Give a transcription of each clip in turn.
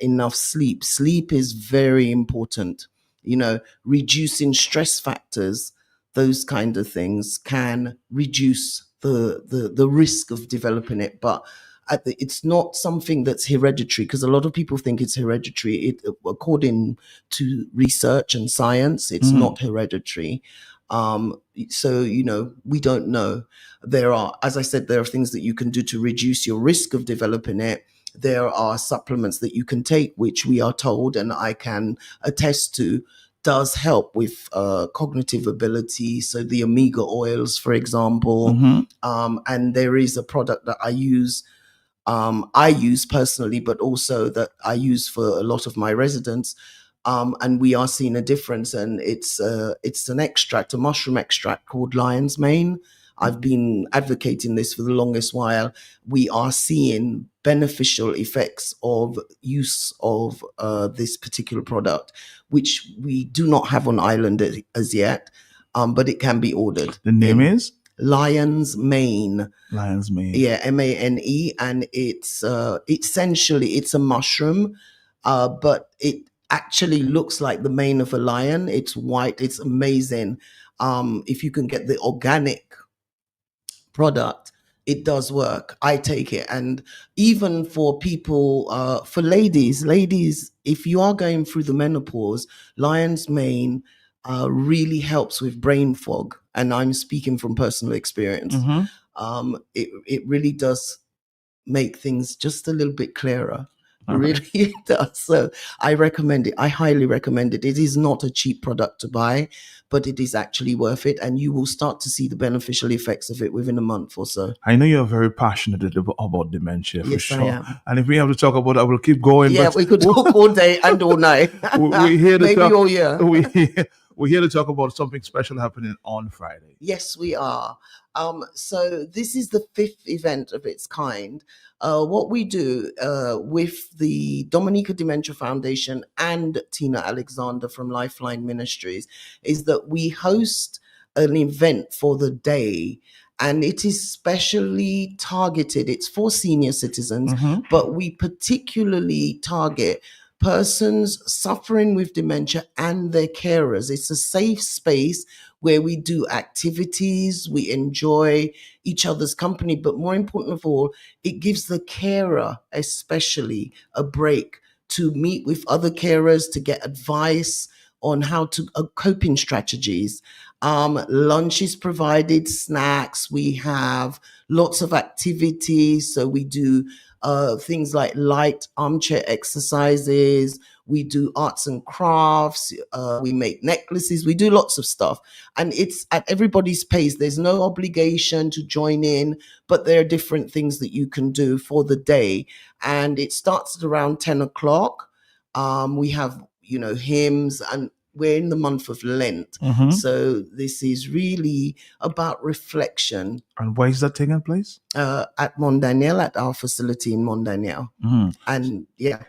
enough sleep. Sleep is very important. Reducing stress factors, those kind of things can reduce the risk of developing it. But it's not something that's hereditary, because a lot of people think it's hereditary. According to research and science, it's not hereditary. So, we don't know. As I said, there are things that you can do to reduce your risk of developing it. There are supplements that you can take, which we are told, and I can attest to, does help with cognitive ability. So the omega oils, for example, and there is a product that I use personally, but also that I use for a lot of my residents. And we are seeing a difference, and it's an extract, a mushroom extract called lion's mane. I've been advocating this for the longest while. We are seeing beneficial effects of use of this particular product, which we do not have on island as yet, but it can be ordered. The name is? Lion's mane. Lion's mane. Yeah, MANE, and it's essentially it's a mushroom, but it actually looks like the mane of a lion. It's white. It's amazing. If you can get the organic product, it does work. I take it. And even for people, for ladies, if you are going through the menopause, lion's mane really helps with brain fog. And I'm speaking from personal experience. It really does make things just a little bit clearer. Really, it does. So I recommend it. I highly recommend it. It is not a cheap product to buy, but it is actually worth it. And you will start to see the beneficial effects of it within a month or so. I know you're very passionate about dementia, for Yes, sure. I am. And if we have to talk about it, I will keep going. Yeah, but we could talk all day and all night. We're here to Maybe talk, all year. We're here to talk about something special happening on Friday. Yes, we are. So this is the 5th event of its kind. What we do with the Dominica Dementia Foundation and Tina Alexander from Lifeline Ministries is that we host an event for the day, and it is specially targeted. It's for senior citizens, but we particularly target persons suffering with dementia and their carers. It's a safe space where we do activities, we enjoy each other's company, but more important of all, it gives the carer especially a break to meet with other carers, to get advice on how to coping strategies. Lunch is provided, snacks, we have lots of activities. So we do things like light armchair exercises, we do arts and crafts, we make necklaces, we do lots of stuff. And it's at everybody's pace. There's no obligation to join in, but there are different things that you can do for the day. And it starts at around 10 o'clock. We have, hymns, and we're in the month of Lent. So this is really about reflection. And where is that taking place? At Mont Daniel, at our facility in Mont Daniel. And yeah.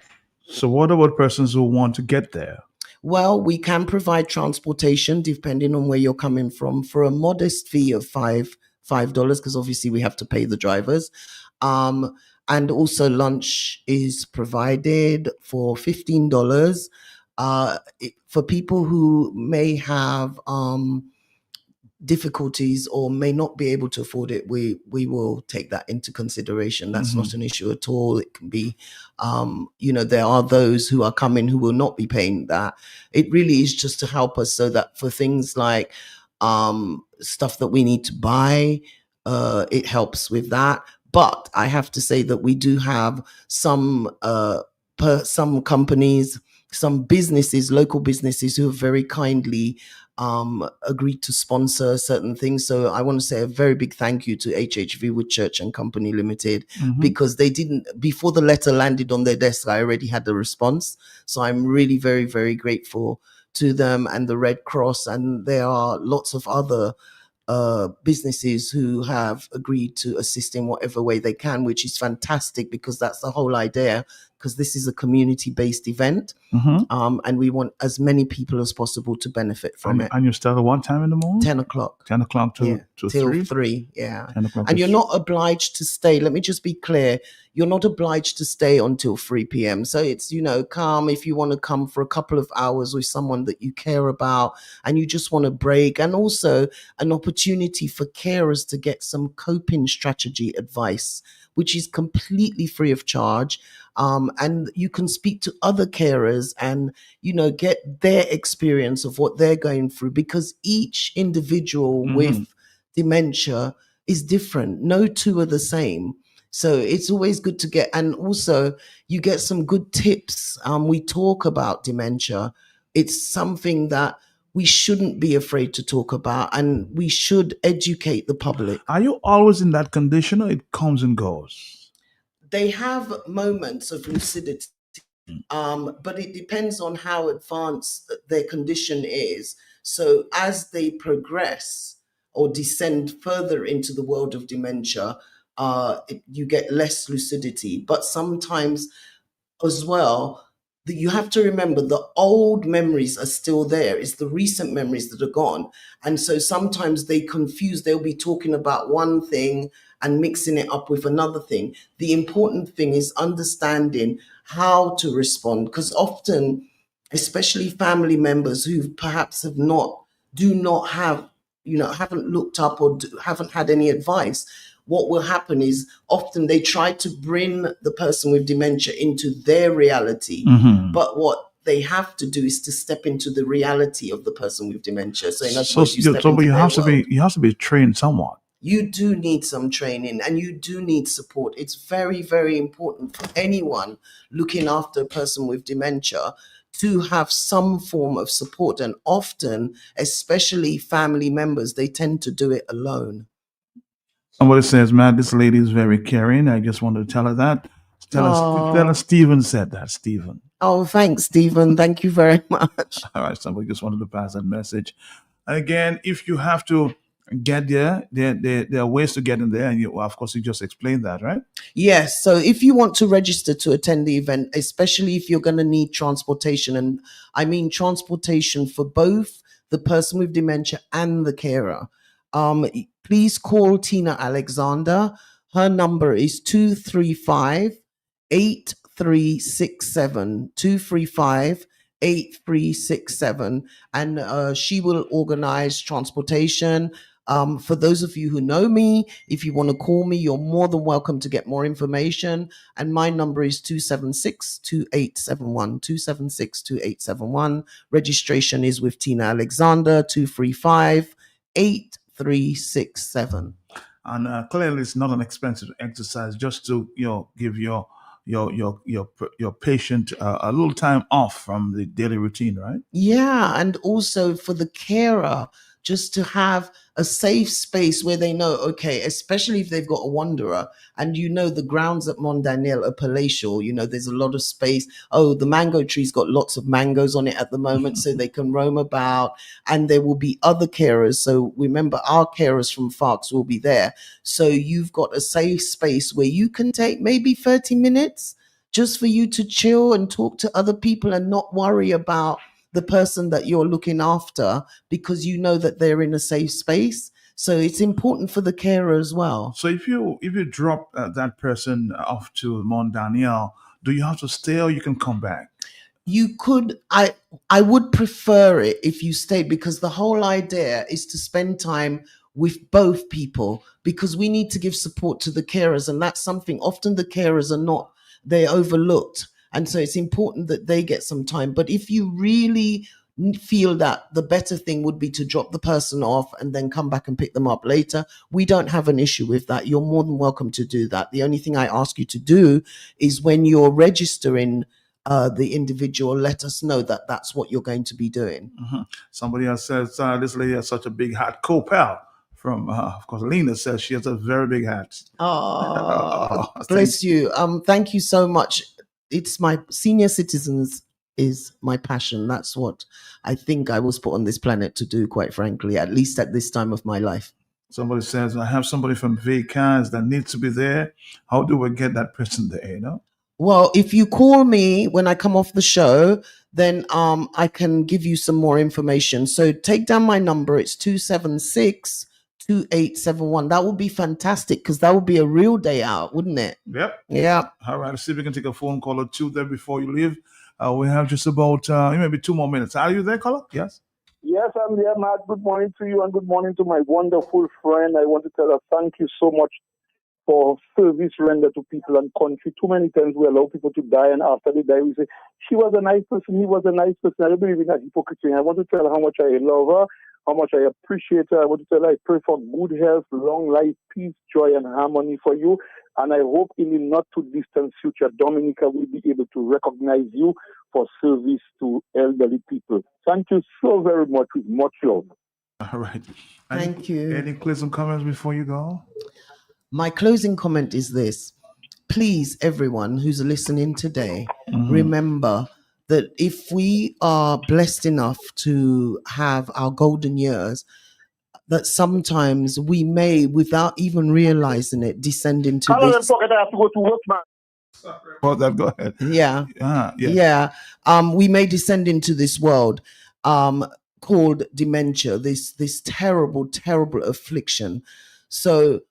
So what about persons who want to get there? Well, we can provide transportation depending on where you're coming from for a modest fee of $5, because obviously we have to pay the drivers. And also lunch is provided for $15. For people who may have difficulties or may not be able to afford it, we will take that into consideration. That's not an issue at all. It can be, there are those who are coming who will not be paying that. It really is just to help us, so that for things like stuff that we need to buy, it helps with that. But I have to say that we do have some companies, some businesses, local businesses, who have very kindly agreed to sponsor certain things. So I want to say a very big thank you to HHV Wood Church and Company Limited, because they didn't, before the letter landed on their desk, I already had the response. So I'm really very, very grateful to them and the Red Cross. And there are lots of other businesses who have agreed to assist in whatever way they can, which is fantastic, because that's the whole idea, because this is a community-based event. And we want as many people as possible to benefit from it. And you start at what time in the morning? 10 o'clock. 10 o'clock to till 3? 3, yeah. 10 o'clock And to you're not obliged to stay. Let me just be clear. You're not obliged to stay until 3 p.m. So it's, come if you want to come for a couple of hours with someone that you care about and you just want to break. And also an opportunity for carers to get some coping strategy advice, which is completely free of charge. And you can speak to other carers and, get their experience of what they're going through, because each individual with dementia is different. No two are the same. So it's always good to get, and also you get some good tips. We talk about dementia. It's something that we shouldn't be afraid to talk about, and we should educate the public. Are you always in that condition, or it comes and goes? They have moments of lucidity, but it depends on how advanced their condition is. So as they progress or descend further into the world of dementia, you get less lucidity. But sometimes as well, you have to remember the old memories are still there. It's the recent memories that are gone. And so sometimes they confuse, they'll be talking about one thing and mixing it up with another thing. The important thing is understanding how to respond, because often, especially family members who perhaps do not have, haven't looked up or haven't had any advice, what will happen is often they try to bring the person with dementia into their reality. But what they have to do is to step into the reality of the person with dementia. So in other words, you step into you their have to world. you have to be trained somewhat. You do need some training and you do need support. It's very, very important for anyone looking after a person with dementia to have some form of support. And often, especially family members, they tend to do it alone. Somebody says, "Man, this lady is very caring." I just wanted to tell her that. Tell her Stephen said that. Stephen. Oh, thanks, Stephen. Thank you very much. All right, somebody just wanted to pass that message. And again, if you have to get there are ways to get in there, and of course, you just explained that, right? Yes. So if you want to register to attend the event, especially if you're going to need transportation, and I mean transportation for both the person with dementia and the carer, please call Tina Alexander. Her number is 235-8367. 235-8367. And she will organize transportation. For those of you who know me, if you want to call me, you're more than welcome to get more information. And my number is 276-2871. 276-2871. Registration is with Tina Alexander, 235-8367. And clearly, it's not an expensive exercise, just to give your patient a little time off from the daily routine, right? Yeah, and also for the carer, just to have a safe space where they know, okay, especially if they've got a wanderer, and the grounds at Mont Daniel are palatial, there's a lot of space. Oh, the mango tree's got lots of mangoes on it at the moment, so they can roam about, and there will be other carers. So remember, our carers from FARCS will be there. So you've got a safe space where you can take maybe 30 minutes just for you to chill and talk to other people and not worry about the person that you're looking after, because you know that they're in a safe space. So it's important for the carer as well. So if you drop that person off to Mont Daniel, do you have to stay, or you can come back? You could. I would prefer it if you stayed, because the whole idea is to spend time with both people, because we need to give support to the carers, and that's something often the carers they're overlooked. And so it's important that they get some time. But if you really feel that the better thing would be to drop the person off and then come back and pick them up later, we don't have an issue with that. You're more than welcome to do that. The only thing I ask you to do is, when you're registering the individual, let us know that that's what you're going to be doing. Somebody else says, this lady has such a big hat. Copel from, of course, Lena says she has a very big hat. Oh, bless you. Thank you so much. It's my senior citizens is my passion. That's what I think I was put on this planet to do, quite frankly, at least at this time of my life. Somebody says, I have somebody from Vacans that needs to be there. How do we get that person there, Well, if you call me when I come off the show, then I can give you some more information. So take down my number. It's 276-2871. That would be fantastic because that would be a real day out, wouldn't it? Yep. Yeah. All right. Let's see if we can take a phone call or two there before you leave. We have just about maybe 2 more minutes. Are you there, caller? Yes. Yes, I'm there, Matt. Good morning to you and good morning to my wonderful friend. I want to tell her thank you so much for service rendered to people and country. Too many times we allow people to die, and after they die, we say, she was a nice person, he was a nice person. I don't believe in that hypocrisy. I want to tell her how much I love her, how much I appreciate her. I want to tell her I pray for good health, long life, peace, joy, and harmony for you. And I hope in the not too distant future, Dominica will be able to recognize you for service to elderly people. Thank you so very much, with much love. All right. Thank you. Any closing comments before you go? My closing comment is this. Please, everyone who's listening today, remember that if we are blessed enough to have our golden years, that sometimes we may, without even realizing it, descend into this. I have to go to work, man. Oh, that, go ahead. Yeah. Yes. Yeah. We may descend into this world called dementia, this terrible, terrible affliction. So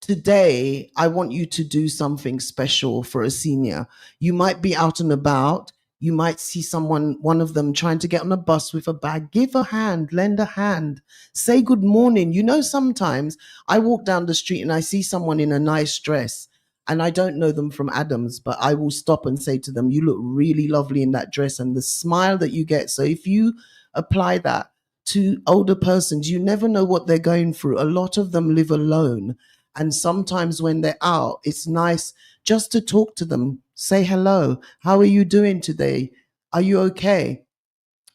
today, I want you to do something special for a senior. You might be out and about. You might see someone, one of them trying to get on a bus with a bag. Give a hand, lend a hand, say good morning. You know, sometimes I walk down the street and I see someone in a nice dress and I don't know them from Adams, but I will stop and say to them, you look really lovely in that dress, and the smile that you get. So if you apply that to older persons, you never know what they're going through. A lot of them live alone. And sometimes when they're out, it's nice just to talk to them, say hello. How are you doing today? Are you okay?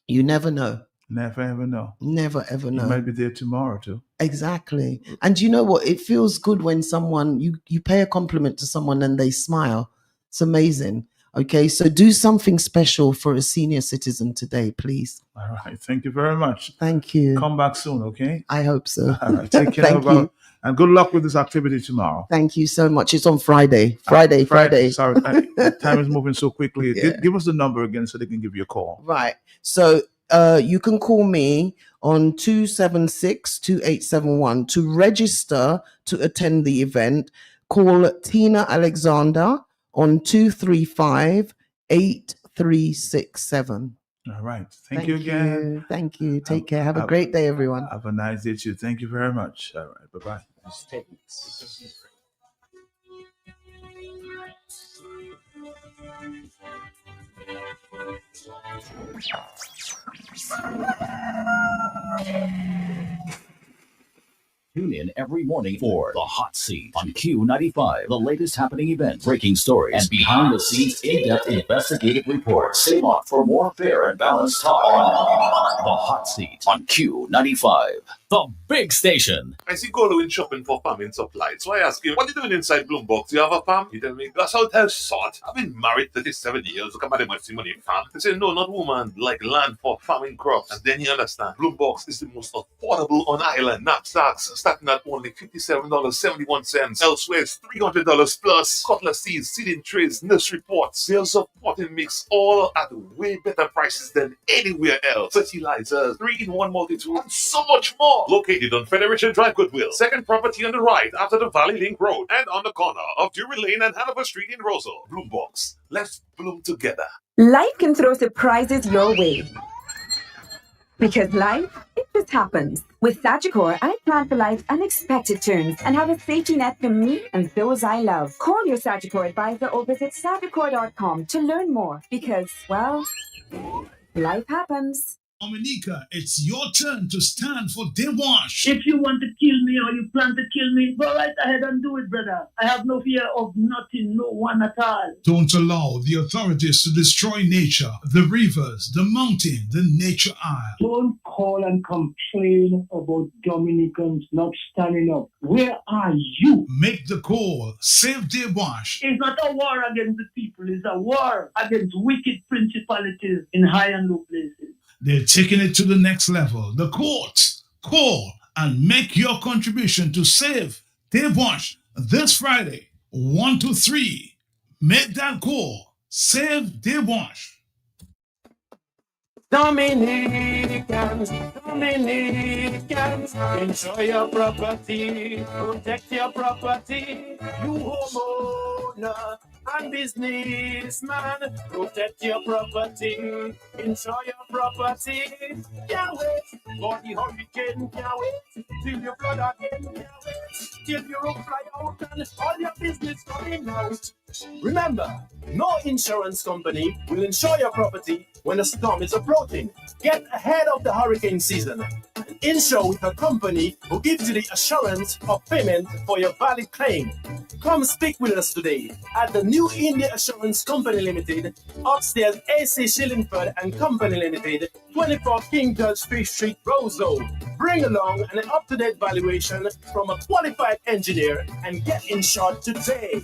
You never know. Never ever know. Never ever know. You might be there tomorrow too. Exactly. And you know what? It feels good when someone, you pay a compliment to someone and they smile. It's amazing. Okay, so do something special for a senior citizen today, please. All right. Thank you very much. Thank you. Come back soon, okay? I hope so. All right. Take care. Thank you. And good luck with this activity tomorrow. Thank you so much. It's on Friday. Friday. Sorry, time is moving so quickly. Yeah. Give us the number again so they can give you a call. Right. So you can call me on 276-2871 to register to attend the event. Call Tina Alexander on 235-8367. All right. Thank you again. Thank you. Take care. Have a great day, everyone. Have a nice day too. Thank you very much. All right. Bye-bye. Tune in every morning for The Hot Seat on Q95. The latest happening events, breaking stories, and behind-the-scenes in-depth investigative reports. Stay on for more fair and balanced talk on The Hot Seat on Q95. The big station. I see Golo in shopping for farming supplies. So I ask him, what are you doing inside Bloombox? Do you have a farm? He tell me, that's how it has sort. I've been married 37 years. Look at my money farm. He say, no, not woman, like land for farming crops. And then you understand, Bloombox is the most affordable on island. Knapsacks starting at only $57.71. Elsewhere, it's $300 plus. Cutlass seeds, seeding trays, nursery pots, sales of potting mix, all at way better prices than anywhere else. Fertilizers, 3-in-1 multi-tool, and so much more. Located on Federation Drive, Goodwill. Second property on the right after the Valley Link Road and on the corner of Drury Lane and Hanover Street in Rosal. Bloombox. Let's bloom together. Life can throw surprises your way. Because life, it just happens. With Sagicor, I plan for life's unexpected turns and have a safety net for me and those I love. Call your Sagicor advisor or visit sagicor.com to learn more. Because, well, life happens. Dominica, it's your turn to stand for Dewash. If you want to kill me or you plan to kill me, go right ahead and do it, brother. I have no fear of nothing, no one at all. Don't allow the authorities to destroy nature, the rivers, the mountain, the nature isle. Don't call and complain about Dominicans not standing up. Where are you? Make the call. Save Dewash. It's not a war against the people. It's a war against wicked principalities in high and low places. They're taking it to the next level. The courts. Call and make your contribution to save Dewash this Friday, 1 to 3 Make that call. Save the wash. Dominicans, enjoy your property, protect your property. You homeowner and businessman, protect your property, enjoy your property. Can't wait for the hurricane, can't wait till your flood again, can't wait till your roof fly out and all your business coming out. Remember, no insurance company will insure your property when a storm is approaching. Get ahead of the hurricane season and insure with a company who gives you the assurance of payment for your valid claim. Come speak with us today at the New India Assurance Company Limited, upstairs AC Shillingford and Company Limited, 24 King George Street, Roseau. Bring along an up-to-date valuation from a qualified engineer and get insured today.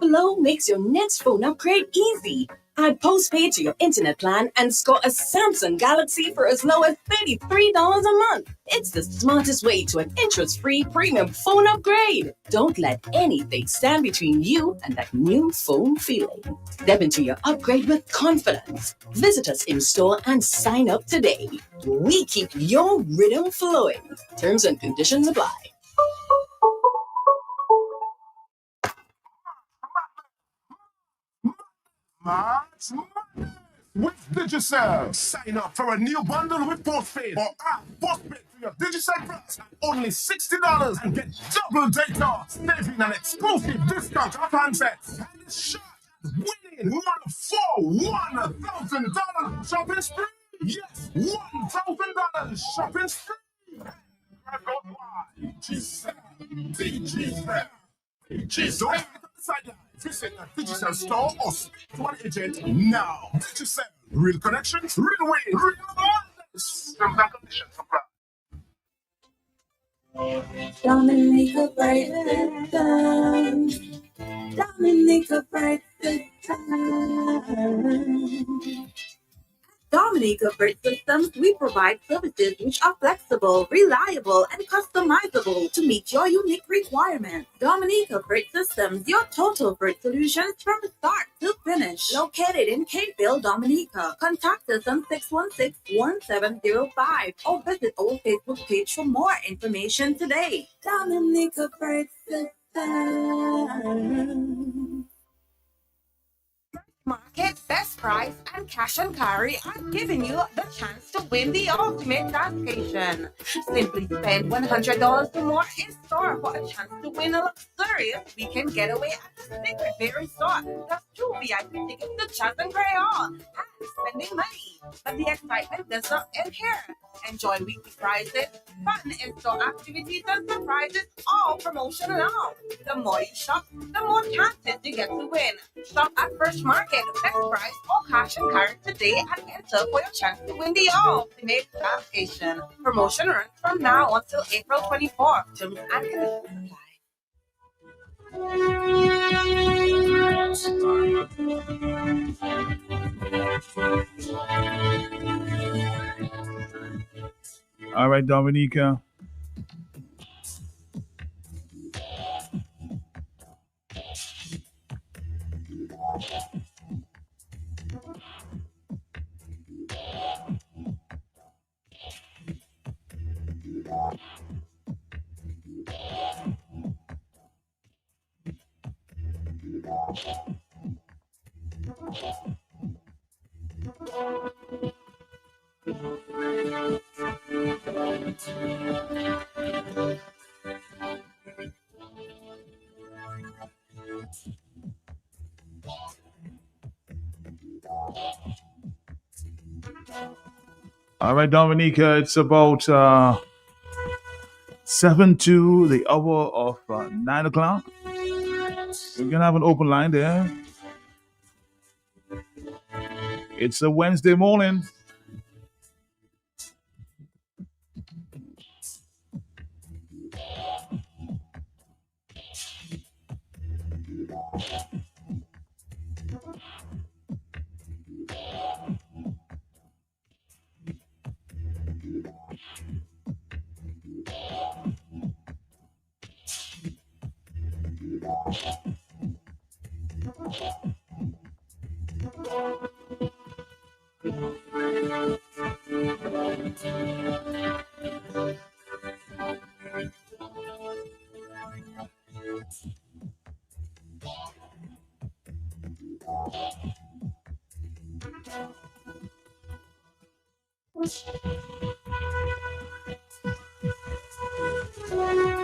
Flow makes your next phone upgrade easy. Add postpaid to your internet plan and score a Samsung Galaxy for as low as $33 a month. It's the smartest way to an interest-free premium phone upgrade. Don't let anything stand between you and that new phone feeling. Step into your upgrade with confidence. Visit us in store and sign up today. We keep your rhythm flowing. Terms and conditions apply. March with Digicel. Sign up for a new bundle with postpaid or add postpaid to your Digicel Plus at only $60 and get double data, saving an exclusive discount off handsets. And it's shot at winning one of four $1,000 shopping spree. Yes, $1,000 shopping spree. Digicel. Don't sideline. Visit a Digicel store or speak to an agent now. Digicel. Real connections, real way, real abundance. Terms and conditions apply. Dominica break the time. Dominica break the time. Dominica Freight Systems, we provide services which are flexible, reliable, and customizable to meet your unique requirements. Dominica Freight Systems, your total freight solutions from start to finish. Located in Capeville, Dominica. Contact us on 616-1705 or visit our Facebook page for more information today. Dominica Freight Systems. Market, best price, and cash and carry are giving you the chance to win the ultimate staycation. Simply spend $100 or more in store for a chance to win a luxurious weekend getaway at the Secret Bay Resort. Plus 2 VIP tickets to Jazz and Crayon. And spending money. But the excitement does not end here. Enjoy weekly prizes, fun in-store activities, and surprises, all promotion along. The more you shop, the more chances you get to win. Shop at First Market, best price, or cash and carry today and enter for your chance to win the ultimate staycation. Promotion runs from now until April 24th. Terms and conditions All right, Dominica. All right, Dominica, it's about 7 to the hour of 9 o'clock. We're going to have an open line there. It's a Wednesday morning.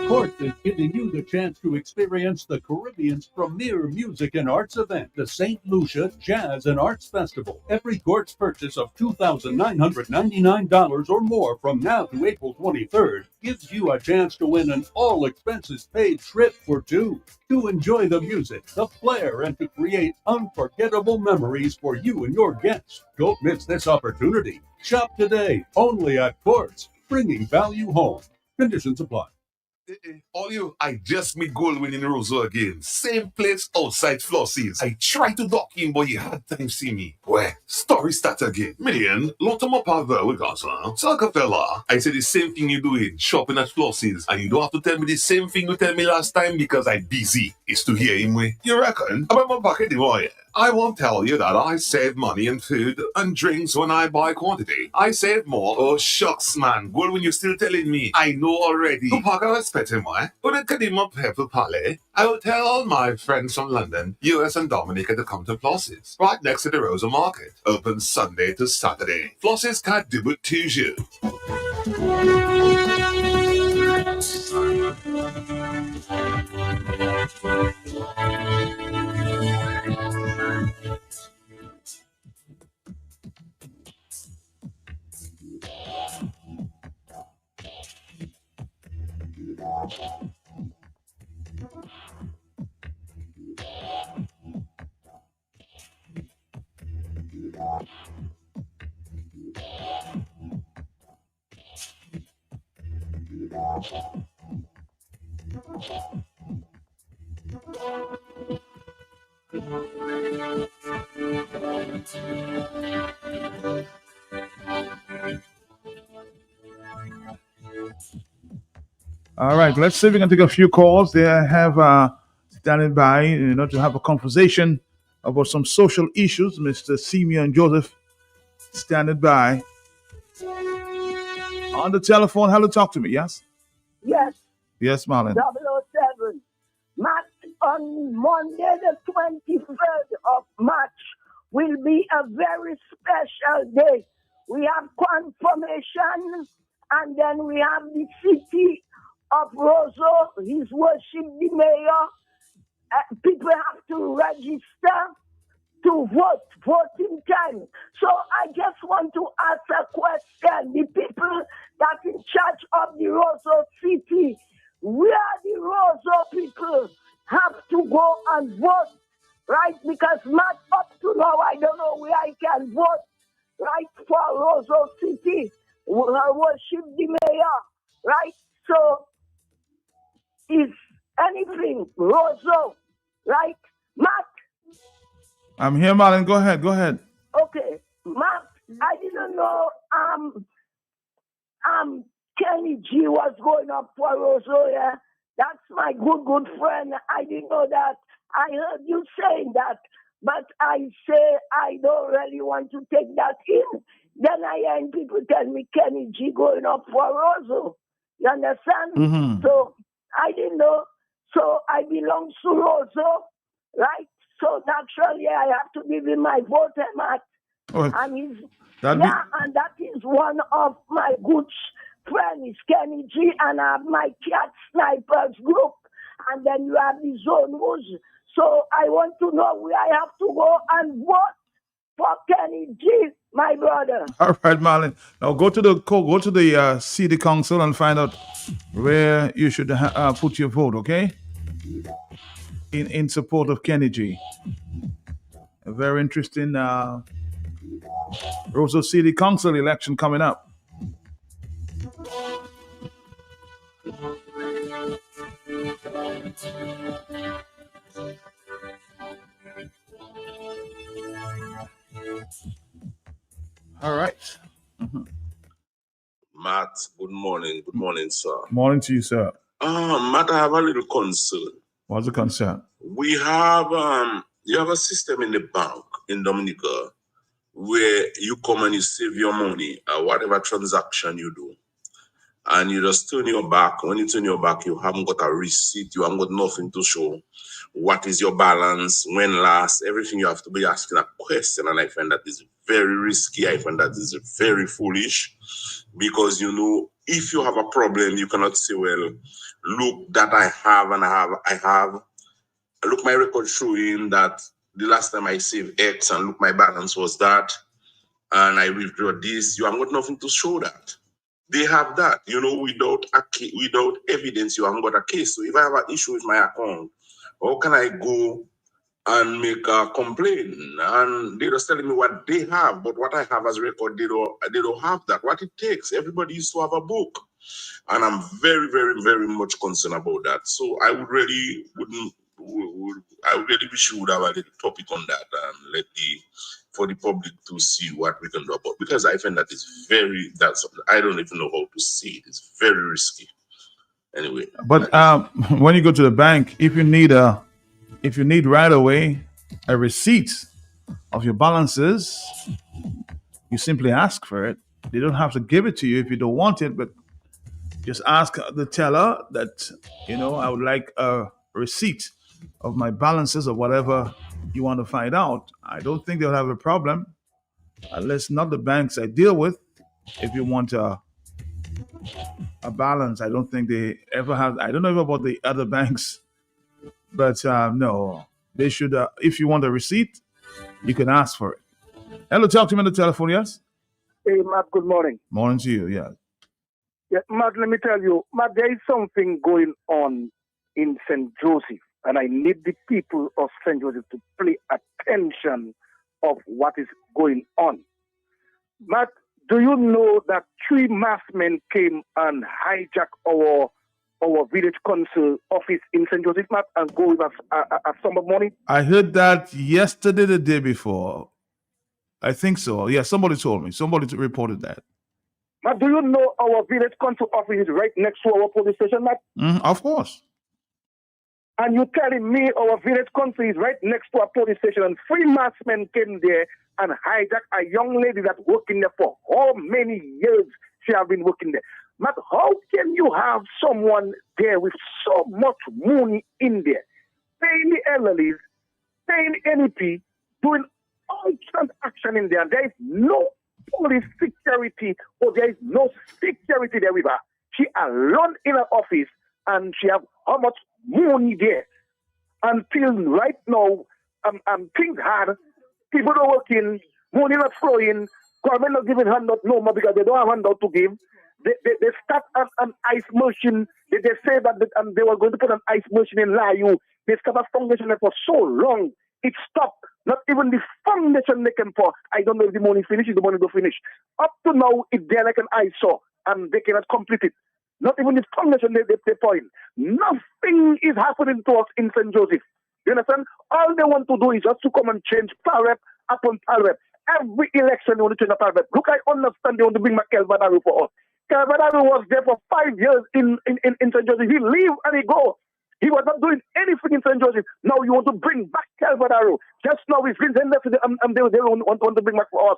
Court is giving you the chance to experience the Caribbean's premier music and arts event, the St. Lucia Jazz and Arts Festival. Every Court's purchase of $2,999 or more from now to April 23rd gives you a chance to win an all-expenses-paid trip for two to enjoy the music, the flair, and to create unforgettable memories for you and your guests. Don't miss this opportunity. Shop today, only at Courts, bringing value home. Conditions apply. All you, I just meet Goldwyn in Roseau again. Same place outside Flossie's. I tried to dock in, but he had time see me. Well, story start again. Million, lot of my power with us, huh? Fella, I said the same thing you doing, shopping at Flossie's. And you don't have to tell me the same thing you tell me last time because I busy. It's to hear him way. You reckon? About my bucket, boy. I won't tell you that I save money in food and drinks when I buy quantity. I save more. Oh, shucks, man. Well, when you're still telling me, I know already. Kupaka respecting moi. But it could even pepper palais. I will tell all my friends from London, US and Dominica to come to Flossie's, right next to the Rosa Market. Open Sunday to Saturday. Flossie's can't do it to you. All right, let's see if we can take a few calls. They have standing by, to have a conversation about some social issues. Mr. Simeon Joseph standing by on the telephone. Hello, talk to me. Yes. Yes. Yes, Marlon. 007. March on Monday, the 23rd of March, will be a very special day. We have confirmation, and then we have the city of Roseau, his worship, the mayor. People have to register to voting time. So I just want to ask a question. The people that in charge of the Roseau city, where the Roseau people have to go and vote, right? Because not up to now, I don't know where I can vote, right, for Roseau city, worship the mayor, right? So is anything Roseau, right? Mark? I'm here, Marlon. Go ahead. Go ahead. Okay, Mark, I didn't know Kenny G was going up for Roseau, yeah? That's my good friend. I didn't know that. I heard you saying that, but I say I don't really want to take that in. Then I hear people tell me Kenny G going up for Roseau. You understand? Mm-hmm. So I didn't know. So I belong to Roseau, right? So naturally I have to give him my vote, Matt. Oh, And and that is one of my good friends, Kenny G, and I have my Cat Snipers group, and then you have the Zone Woods. So I want to know where I have to go and vote for Kenny G, my brother. All right, Marlon. Now go to the city council and find out where you should put your vote. Okay, in support of Kenny G. A very interesting Roseau City Council election coming up. All right. Mm-hmm. Matt, good morning. Good morning, sir. Morning to you, sir. Matt, I have a little concern. What's the concern? We have you have a system in the bank in Dominica where you come and you save your money, whatever transaction you do. and you just turn your back. When you turn your back, you haven't got a receipt, you haven't got nothing to show. What is your balance? When last? Everything you have to be asking a question, and I find that is very risky. I find that is very foolish, because if you have a problem, you cannot say, well, look that I have and I have. Look, my record showing that the last time I saved X, and look, my balance was that, and I withdraw this. You have got nothing to show that. They have that, without evidence, you haven't got a case. So if I have an issue with my account, how can I go and make a complaint? And they're just telling me what they have, but what I have as record, they don't have that. What it takes, everybody used to have a book. And I'm very, very, very much concerned about that. So I would really wish you would have a little topic on that and for the public to see what we can do about, because I find that I don't even know how to say it. It's very risky. Anyway. But when you go to the bank, if you need right away a receipt of your balances, you simply ask for it. They don't have to give it to you if you don't want it, but just ask the teller that, I would like a receipt of my balances or whatever you want to find out. I don't think they'll have a problem, unless not the banks I deal with. If you want a balance, I don't think they ever have. I don't know about the other banks, but no, they should. If you want a receipt, you can ask for it. Hello, talk to me on the telephone, yes? Hey, Matt, good morning. Morning to you, yeah. Yeah, Matt, let me tell you, Matt, there is something going on in St. Joseph, and I need the people of St. Joseph to pay attention of what is going on. Matt, do you know that 3 masked men came and hijacked our village council office in St. Joseph, Matt, and go with us a sum of money? I heard that yesterday, the day before. I think so. Yeah, somebody told me. Somebody reported that. Matt, do you know our village council office is right next to our police station, Matt? Of course. And you're telling me our village council is right next to a police station, and 3 masked men came there and hijacked a young lady that worked in there for how many years she has been working there? Matt, how can you have someone there with so much money in there, paying the elderlies, paying NEP, doing all transaction in there? There is no police security, or there is no security there with her. She alone in her office, and she have how much money there. Until right now, things hard. People are working, money not flowing, government not giving handout no more because they don't have handout to give. They start an ice machine. They say that they were going to put an ice machine in Layu. They start a foundation there for so long. It stopped. Not even the foundation they can pour. I don't know if the money finishes, the money don't finish. Up to now, it's there like an eyesore, and they cannot complete it. Not even the foundation they point. Nothing is happening to us in St. Joseph. You understand? All they want to do is just to come and change Parrep upon Parrep. Every election they want to change a Parrep. Look, I understand they want to bring back Calvadaro for us. Calvadaro was there for 5 years in St. Joseph. He leave and he go. He was not doing anything in St. Joseph. Now you want to bring back Calvadaro. Just now he's been left and they want to bring back for us.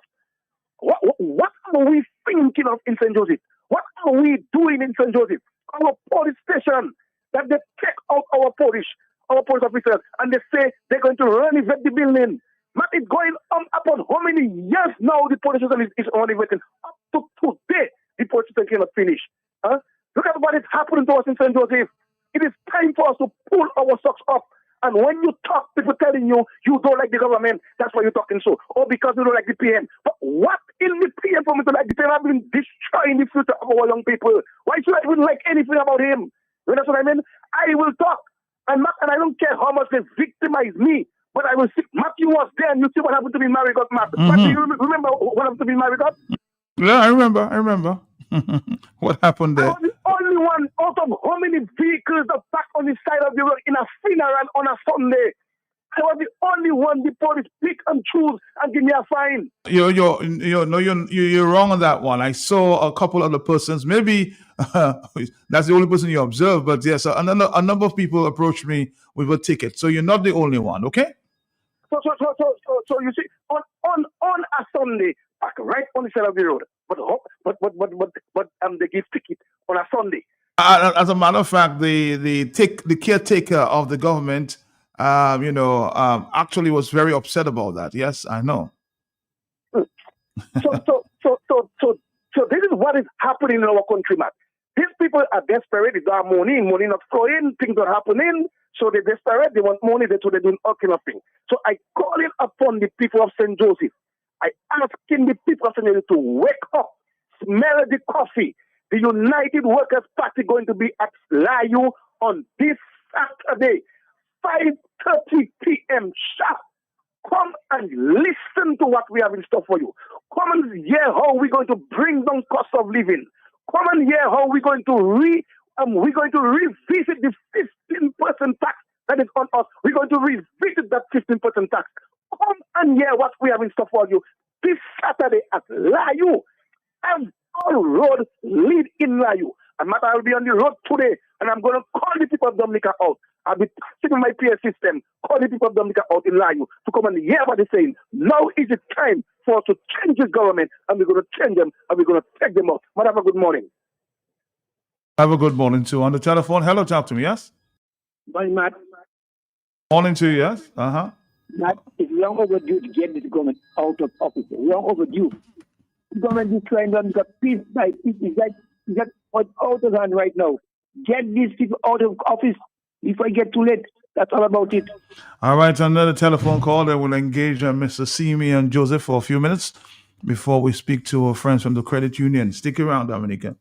What are we thinking of in St. Joseph? What are we doing in St. Joseph? Our police station, that they take out our police officers, and they say they're going to renovate the building. But it's going on upon how many years now the police station is renovating? Up to today, the police station cannot finish. Huh? Look at what is happening to us in St. Joseph. It is time for us to pull our socks up. And when you talk, people telling you don't like the government, that's why you're talking so. Or because you don't like the PM. But what in the PM for me to like the PM? I've been destroying the future of our young people. Why should I even like anything about him? You know what I mean? I will talk. And I don't care how much they victimize me. But I will see. Matthew was there, and you see what happened to me, Marigot, Matt. But do you remember what happened to me, Marigot? Yeah, I remember. What happened there? I was the only one out of how many vehicles that parked on the side of the road in a funeral on a Sunday. I was the only one the police pick and choose and give me a fine. You're wrong on that one. I saw a couple other persons. Maybe that's the only person you observed. But yes, a number of people approached me with a ticket. So you're not the only one, okay? So you see, on a Sunday, right on the side of the road. But they give ticket on a Sunday. As a matter of fact, the caretaker of the government, actually was very upset about that. Yes, I know. So this is what is happening in our country, man. These people are desperate. They don't have money not flowing, things are happening. So they're desperate. They want money. They're doing all kind of things. So I call it upon the people of St. Joseph. I asking the people of St. Joseph to wake up, smell the coffee. The United Workers Party going to be at Layu on this Saturday, 5:30 p.m. sharp. Come and listen to what we have in store for you. Come and hear how we're going to bring down cost of living. Come and hear how we're going to revisit the 15% tax that is on us. We're going to revisit that 15% tax. Come and hear what we have in store for you this Saturday at Layu. And all road lead in Layu. And matter, I'll be on the road today, and I'm going to call the people of Dominica out. I'll be sitting in my PA system, call the people of Dominica out in Layu to come and hear what they're saying. Now is the time for us to change this government, and we're going to change them, and we're going to take them out. Madam, have a good morning. Have a good morning too. On the telephone, hello, talk to me. Yes. Bye, Matt. Morning to you. Yes. Matt, it's long overdue to get this government out of office. Long overdue. The government is trying to get piece by piece. It's like out of hand right now. Get these people out of office before I get too late. That's all about it. All right, another telephone call that will engage Mr. Simi and Joseph for a few minutes before we speak to our friends from the credit union. Stick around, Dominica.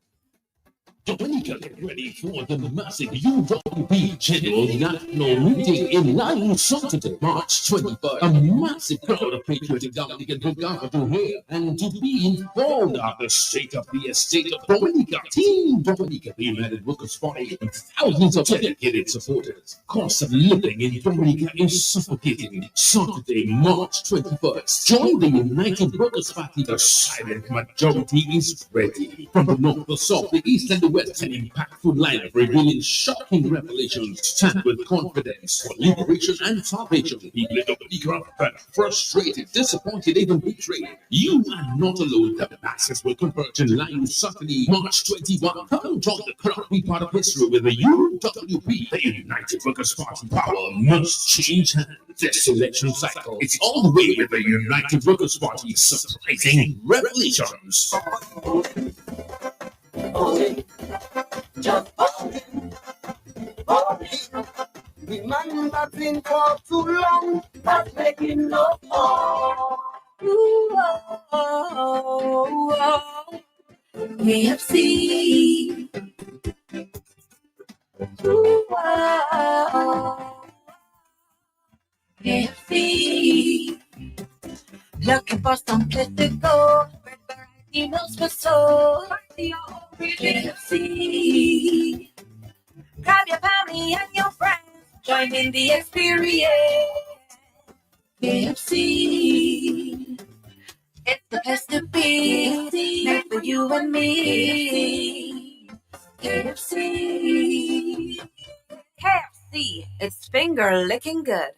Dominica, get ready for the massive UWP General National Meeting in Layu Saturday, March 23rd. A massive crowd of patriotic Dominicans will gather to hear and to be informed of the state of the estate of Dominica. Team Dominica, the United Workers' Party, and thousands of dedicated supporters. Cost of living in Dominica is suffocating. Saturday, March 21st. Join the United Workers' Party. The silent majority is ready. From the north, the south, the east, and the West, an impactful lineup revealing shocking revelations. Stand with confidence for liberation and salvation. People in Dominica are frustrated, disappointed, even betrayed. You are not alone. The masses will converge in line Saturday, March 21. Come join the crowd. Be part of history with the UWP, the United Workers' Party. Power must change hands. This election cycle, it's all the way with the United Workers' Party. Surprising revelations. Just the man that's been for too long, that's making no more. KFC. KFC. Looking for some place to go. Emails for so KFC. Grab your family and your friends. Join in the experience. KFC. It's the place to be. Made for you and me. KFC. KFC. It's finger licking good.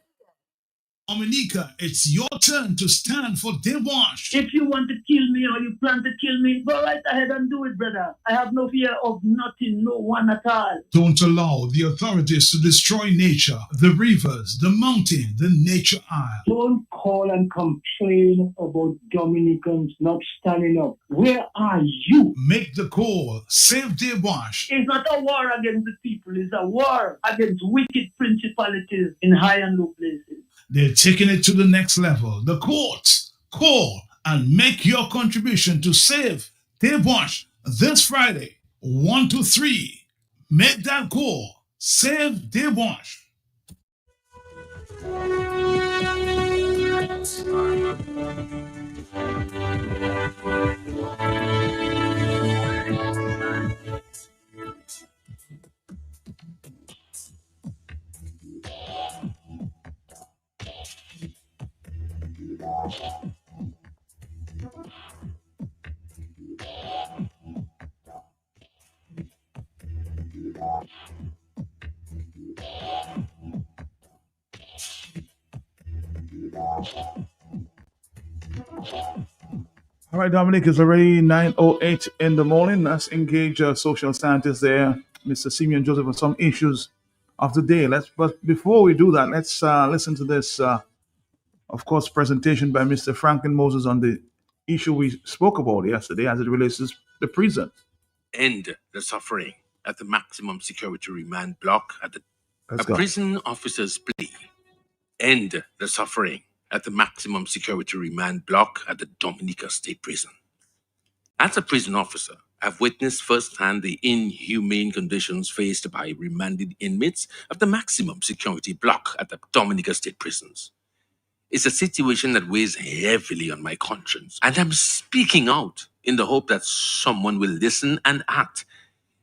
Dominica, it's your turn to stand for Dewash. If you want to kill me or you plan to kill me, go right ahead and do it, brother. I have no fear of nothing, no one at all. Don't allow the authorities to destroy nature, the rivers, the mountain, the nature isle. Don't call and complain about Dominicans not standing up. Where are you? Make the call. Save Dewash. It's not a war against the people. It's a war against wicked principalities in high and low places. They're taking it to the next level. The courts. Call and make your contribution to save Dewash this Friday, 1 to 3. Make that call. Save Dewash. All right, Dominic, it's already 9:08 in the morning. Let's engage social scientist there, Mr. Simeon Joseph, on some issues of the day. But before we do that, let's listen to this, of course, presentation by Mr. Franklin Moses on the issue we spoke about yesterday as it relates to the prison. End the suffering at the maximum security remand block at the Let's a go. prison officer's plea. End the suffering at the maximum security remand block at the Dominica State Prison. As a prison officer, I've witnessed firsthand the inhumane conditions faced by remanded inmates of the maximum security block at the Dominica State Prisons. It's a situation that weighs heavily on my conscience, and I'm speaking out in the hope that someone will listen and act.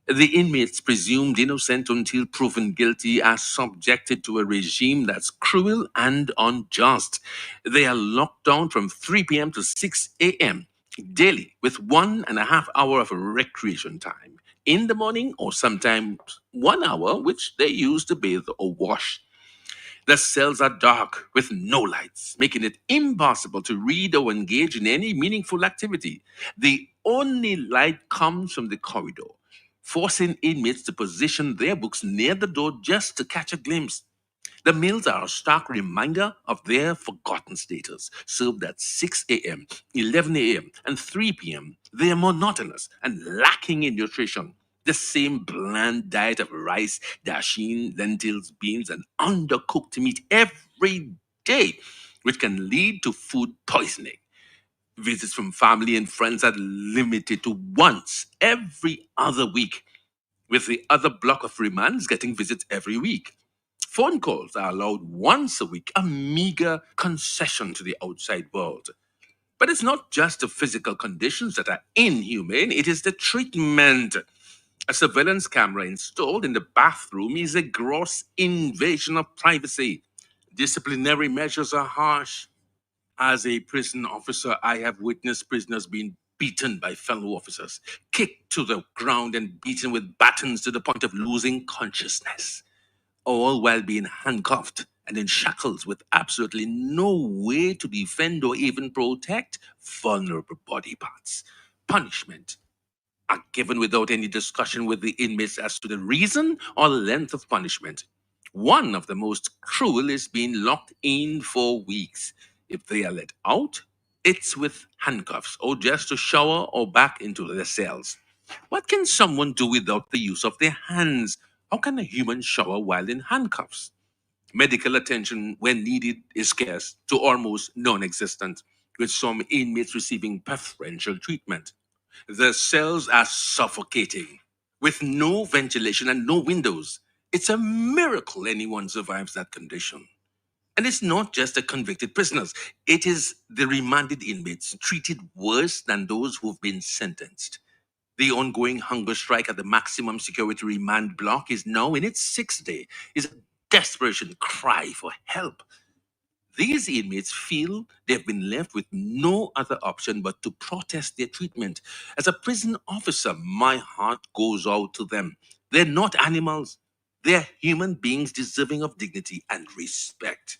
The inmates, presumed innocent until proven guilty, are subjected to a regime that's cruel and unjust. They are locked down from 3 p.m. to 6 a.m. daily, with 1.5 hours of recreation time in the morning, or sometimes 1 hour, which they use to bathe or wash. The cells are dark with no lights, making it impossible to read or engage in any meaningful activity. The only light comes from the corridor, forcing inmates to position their books near the door just to catch a glimpse. The meals are a stark reminder of their forgotten status, served at 6 a.m., 11 a.m., and 3 p.m. They are monotonous and lacking in nutrition. The same bland diet of rice, dasheen, lentils, beans, and undercooked meat every day, which can lead to food poisoning. Visits from family and friends are limited to once every other week, with the other block of remands getting visits every week. Phone calls are allowed once a week, a meager concession to the outside world. But it's not just the physical conditions that are inhumane, it is the treatment. A surveillance camera installed in the bathroom is a gross invasion of privacy. Disciplinary measures are harsh. As a prison officer, I have witnessed prisoners being beaten by fellow officers, kicked to the ground and beaten with batons to the point of losing consciousness, all while being handcuffed and in shackles with absolutely no way to defend or even protect vulnerable body parts. Punishment are given without any discussion with the inmates as to the reason or length of punishment. One of the most cruel is being locked in for weeks. If they are let out, it's with handcuffs or just to shower or back into their cells. What can someone do without the use of their hands? How can a human shower while in handcuffs? Medical attention, when needed, is scarce to almost non existent, with some inmates receiving preferential treatment. The cells are suffocating, with no ventilation and no windows. It's a miracle anyone survives that condition. And it's not just the convicted prisoners, it is the remanded inmates treated worse than those who've been sentenced. The ongoing hunger strike at the maximum security remand block is now in its sixth day, is a desperation cry for help. These inmates feel they've been left with no other option but to protest their treatment. As a prison officer, my heart goes out to them. They're not animals. They're human beings deserving of dignity and respect.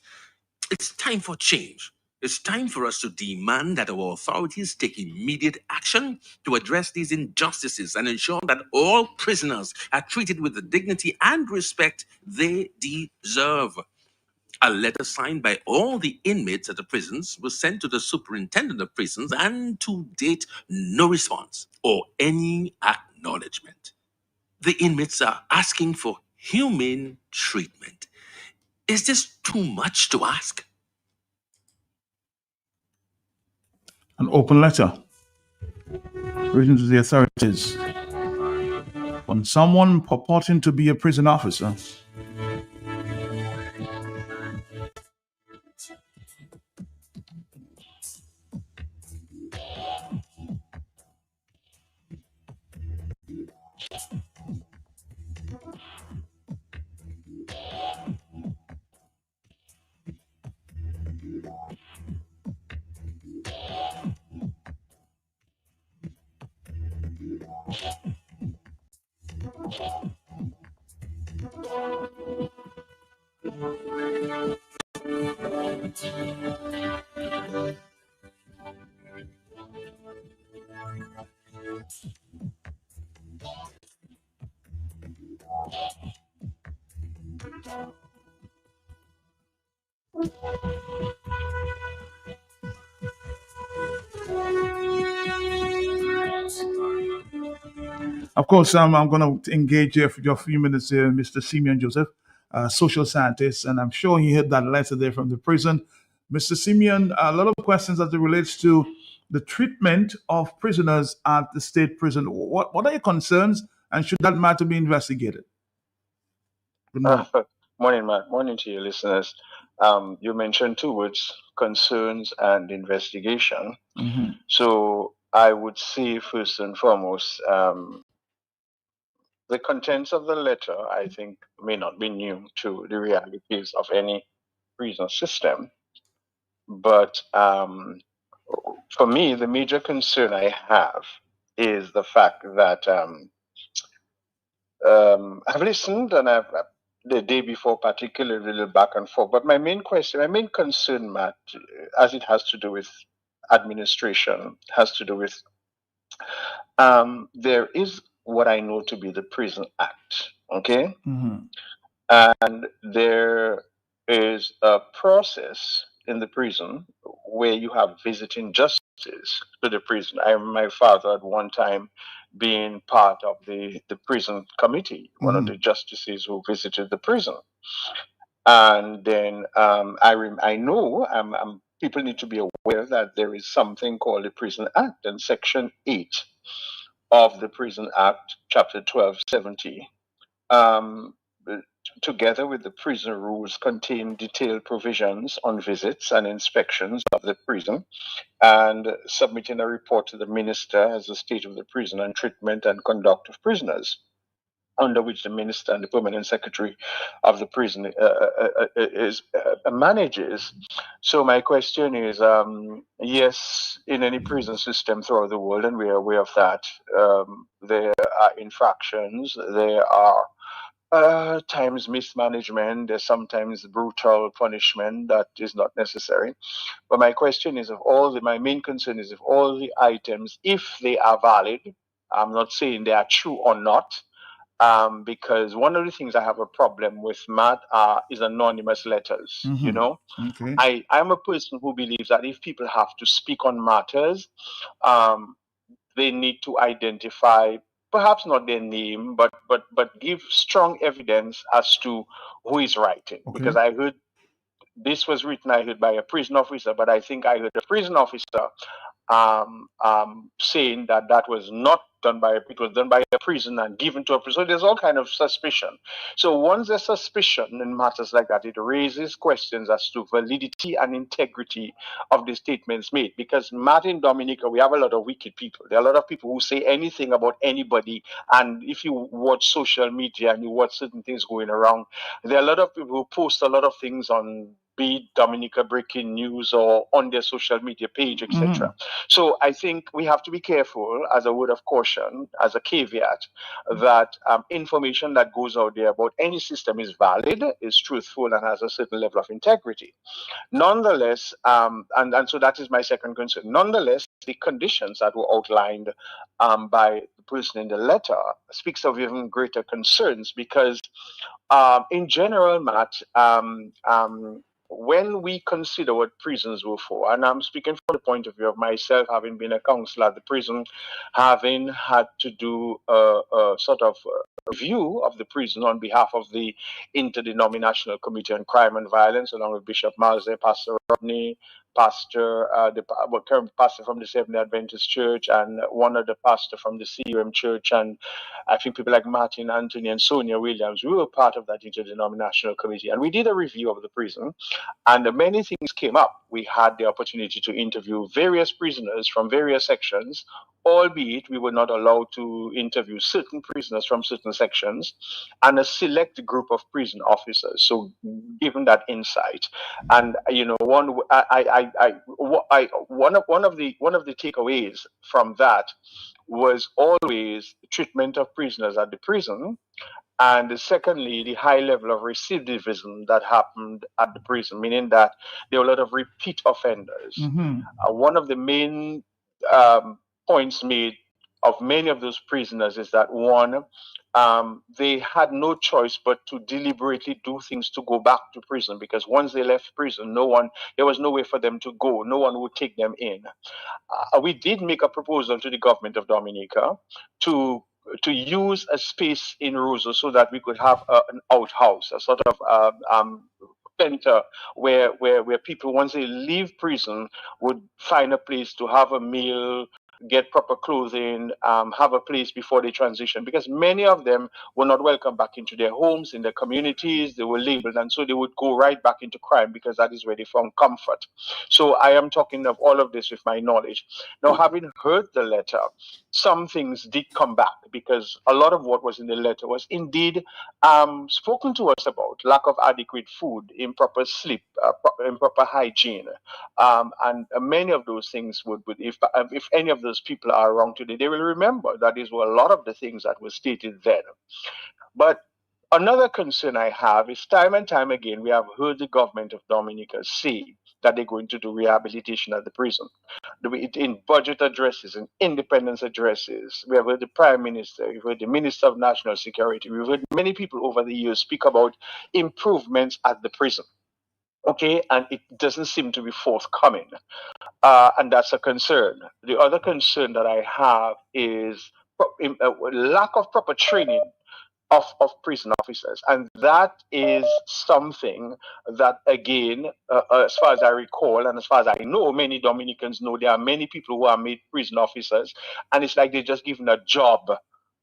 It's time for change. It's time for us to demand that our authorities take immediate action to address these injustices and ensure that all prisoners are treated with the dignity and respect they deserve. A letter signed by all the inmates at the prisons was sent to the superintendent of prisons, and to date, no response or any acknowledgement. The inmates are asking for humane treatment. Is this too much to ask? An open letter written to the authorities on someone purporting to be a prison officer Of course, I'm going to engage you for your few minutes here, Mr. Simeon Joseph, social scientist, and I'm sure he heard that letter there from the prison. Mr. Simeon, a lot of questions as it relates to the treatment of prisoners at the state prison. What are your concerns, and should that matter be investigated? Good morning. Morning, Matt. Morning to your listeners. You mentioned two words, concerns and investigation. Mhm. So I would say first and foremost, the contents of the letter, I think, may not be new to the realities of any prison system. But for me, the major concern I have is the fact that I've listened and I've the day before particularly a little back and forth. But my main concern, Matt, as it has to do with administration, has to do with there is what I know to be the Prison Act, okay? Mhm. And there is a process in the prison where you have visiting justices to the prison. I remember my father at one time being part of the prison committee, one of the justices who visited the prison. And then I know people need to be aware that there is something called the Prison Act, and Section 8 of the Prison Act, Chapter 1270, um, together with the prison rules, contain detailed provisions on visits and inspections of the prison and submitting a report to the minister as the state of the prison and treatment and conduct of prisoners, under which the minister and the permanent secretary of the prison manages. So my question is, yes, in any prison system throughout the world, and we are aware of that, there are infractions, there are times mismanagement, there's sometimes brutal punishment that is not necessary. But my question is, my main concern is if all the items, if they are valid, I'm not saying they are true or not, because one of the things I have a problem with, Matt, is anonymous letters. You know, Okay. I'm a person who believes that if people have to speak on matters, they need to identify, perhaps not their name, but give strong evidence as to who is writing. Okay. Because I heard this was written, I heard by a prison officer, but I think I heard a prison officer saying that that was not done by, it was done by a prison and given to a prison. So there's all kind of suspicion. So once there's suspicion in matters like that, it raises questions as to validity and integrity of the statements made. Because Martin Dominica, we have a lot of wicked people. There are a lot of people who say anything about anybody. And if you watch social media and you watch certain things going around, there are a lot of people who post a lot of things on, be it Dominica breaking news or on their social media page, etc. So I think we have to be careful, as a word of caution, as a caveat, that information that goes out there about any system is valid, is truthful, and has a certain level of integrity. Nonetheless, and so that is my second concern. Nonetheless, the conditions that were outlined by the person in the letter speaks of even greater concerns because, in general, Matt, when we consider what prisons were for, and I'm speaking from the point of view of myself, having been a counselor at the prison, having had to do a sort of review of the prison on behalf of the Interdenominational Committee on Crime and Violence, along with Bishop Malze, Pastor Rodney, current pastor from the Seventh-day Adventist Church, and one of the pastor from the CUM Church, and I think people like Martin Anthony and Sonia Williams. We were part of that interdenominational committee, and we did a review of the prison, and many things came up. We had the opportunity to interview various prisoners from various sections, albeit we were not allowed to interview certain prisoners from certain sections, and a select group of prison officers. So, given that insight, and one of the takeaways from that was always treatment of prisoners at the prison, and secondly, the high level of recidivism that happened at the prison, meaning that there were a lot of repeat offenders. One of the main points made of many of those prisoners is that, one, they had no choice but to deliberately do things to go back to prison, because once they left prison, there was no way for them to go. No one would take them in. We did make a proposal to the government of Dominica to use a space in Roseau so that we could have an outhouse, a sort of center where people, once they leave prison, would find a place to have a meal, get proper clothing, have a place before they transition. Because many of them were not welcome back into their homes, in their communities. They were labeled, and so they would go right back into crime because that is where they found comfort. So I am talking of all of this with my knowledge. Now, having heard the letter, some things did come back because a lot of what was in the letter was indeed spoken to us about: lack of adequate food, improper sleep, improper hygiene, and many of those things would if any of those people are around today, they will remember that these were a lot of the things that were stated then. But another concern I have is, time and time again, we have heard the government of Dominica say that they're going to do rehabilitation at the prison. In budget addresses, in independence addresses, we have heard the Prime Minister, we've heard the Minister of National Security, we've heard many people over the years speak about improvements at the prison. Okay, and it doesn't seem to be forthcoming. And that's a concern. The other concern that I have is lack of proper training of prison officers. And that is something that, again, as far as I recall, and as far as I know, many Dominicans know, there are many people who are made prison officers, and it's like they're just given a job.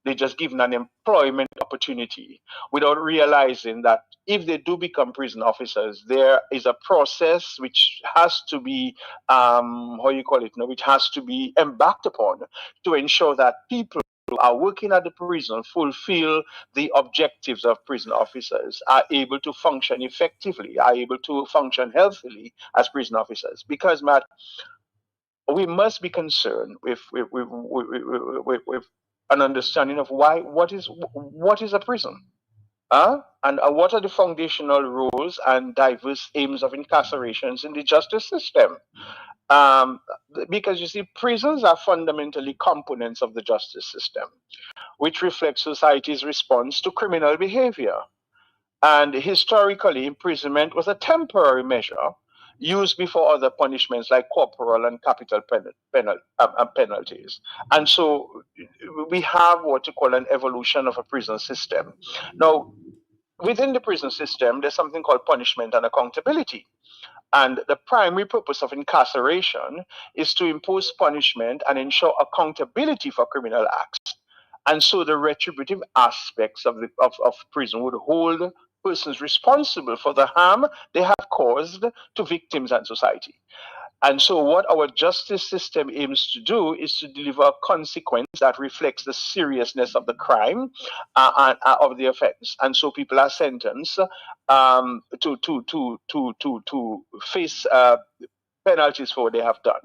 They're just given an employment opportunity without realizing that if they do become prison officers, there is a process which has to be, which has to be embarked upon to ensure that people who are working at the prison fulfill the objectives of prison officers, are able to function effectively, are able to function healthily as prison officers. Because, Matt, we must be concerned with an understanding of what is a prison, and what are the foundational rules and diverse aims of incarcerations in the justice system. Because you see, prisons are fundamentally components of the justice system, which reflect society's response to criminal behavior. And historically, imprisonment was a temporary measure used before other punishments like corporal and capital penalties. And so we have what you call an evolution of a prison system. Now, within the prison system, there's something called punishment and accountability. And the primary purpose of incarceration is to impose punishment and ensure accountability for criminal acts. And so the retributive aspects of prison would hold persons responsible for the harm they have caused to victims and society. And so what our justice system aims to do is to deliver a consequence that reflects the seriousness of the crime and of the offense. And so people are sentenced to face penalties for what they have done.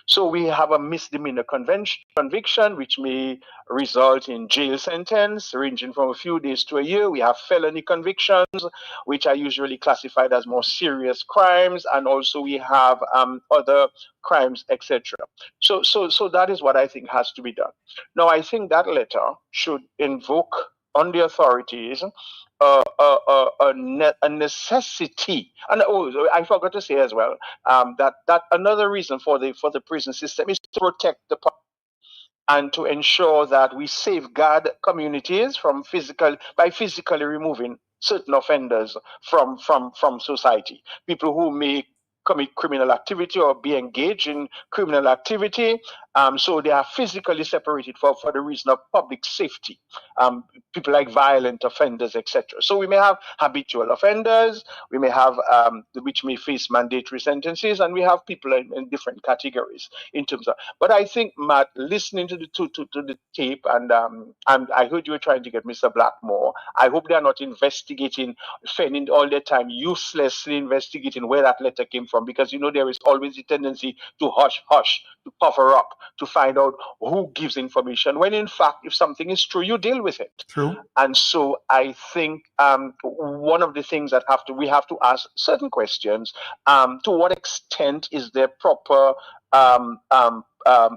So we have a misdemeanor conviction, which may result in jail sentence ranging from a few days to a year. We have felony convictions, which are usually classified as more serious crimes, and also we have other crimes, etc. So that is what I think has to be done. Now, I think that letter should invoke on the authorities a necessity, and I forgot to say as well that another reason for the prison system is to protect the public and to ensure that we safeguard communities by physically removing certain offenders from society, people who may commit criminal activity or be engaged in criminal activity. So they are physically separated for the reason of public safety. People like violent offenders, etc. So we may have habitual offenders, we may have which may face mandatory sentences, and we have people in different categories in terms of. But I think, Matt, listening to the tape, and I heard you were trying to get Mr. Blackmore. I hope they are not spending all their time uselessly investigating where that letter came from, because there is always a tendency to hush, to cover up, to find out who gives information, when in fact, if something is true, you deal with it. True. And so I think one of the things that we have to ask certain questions: to what extent is there proper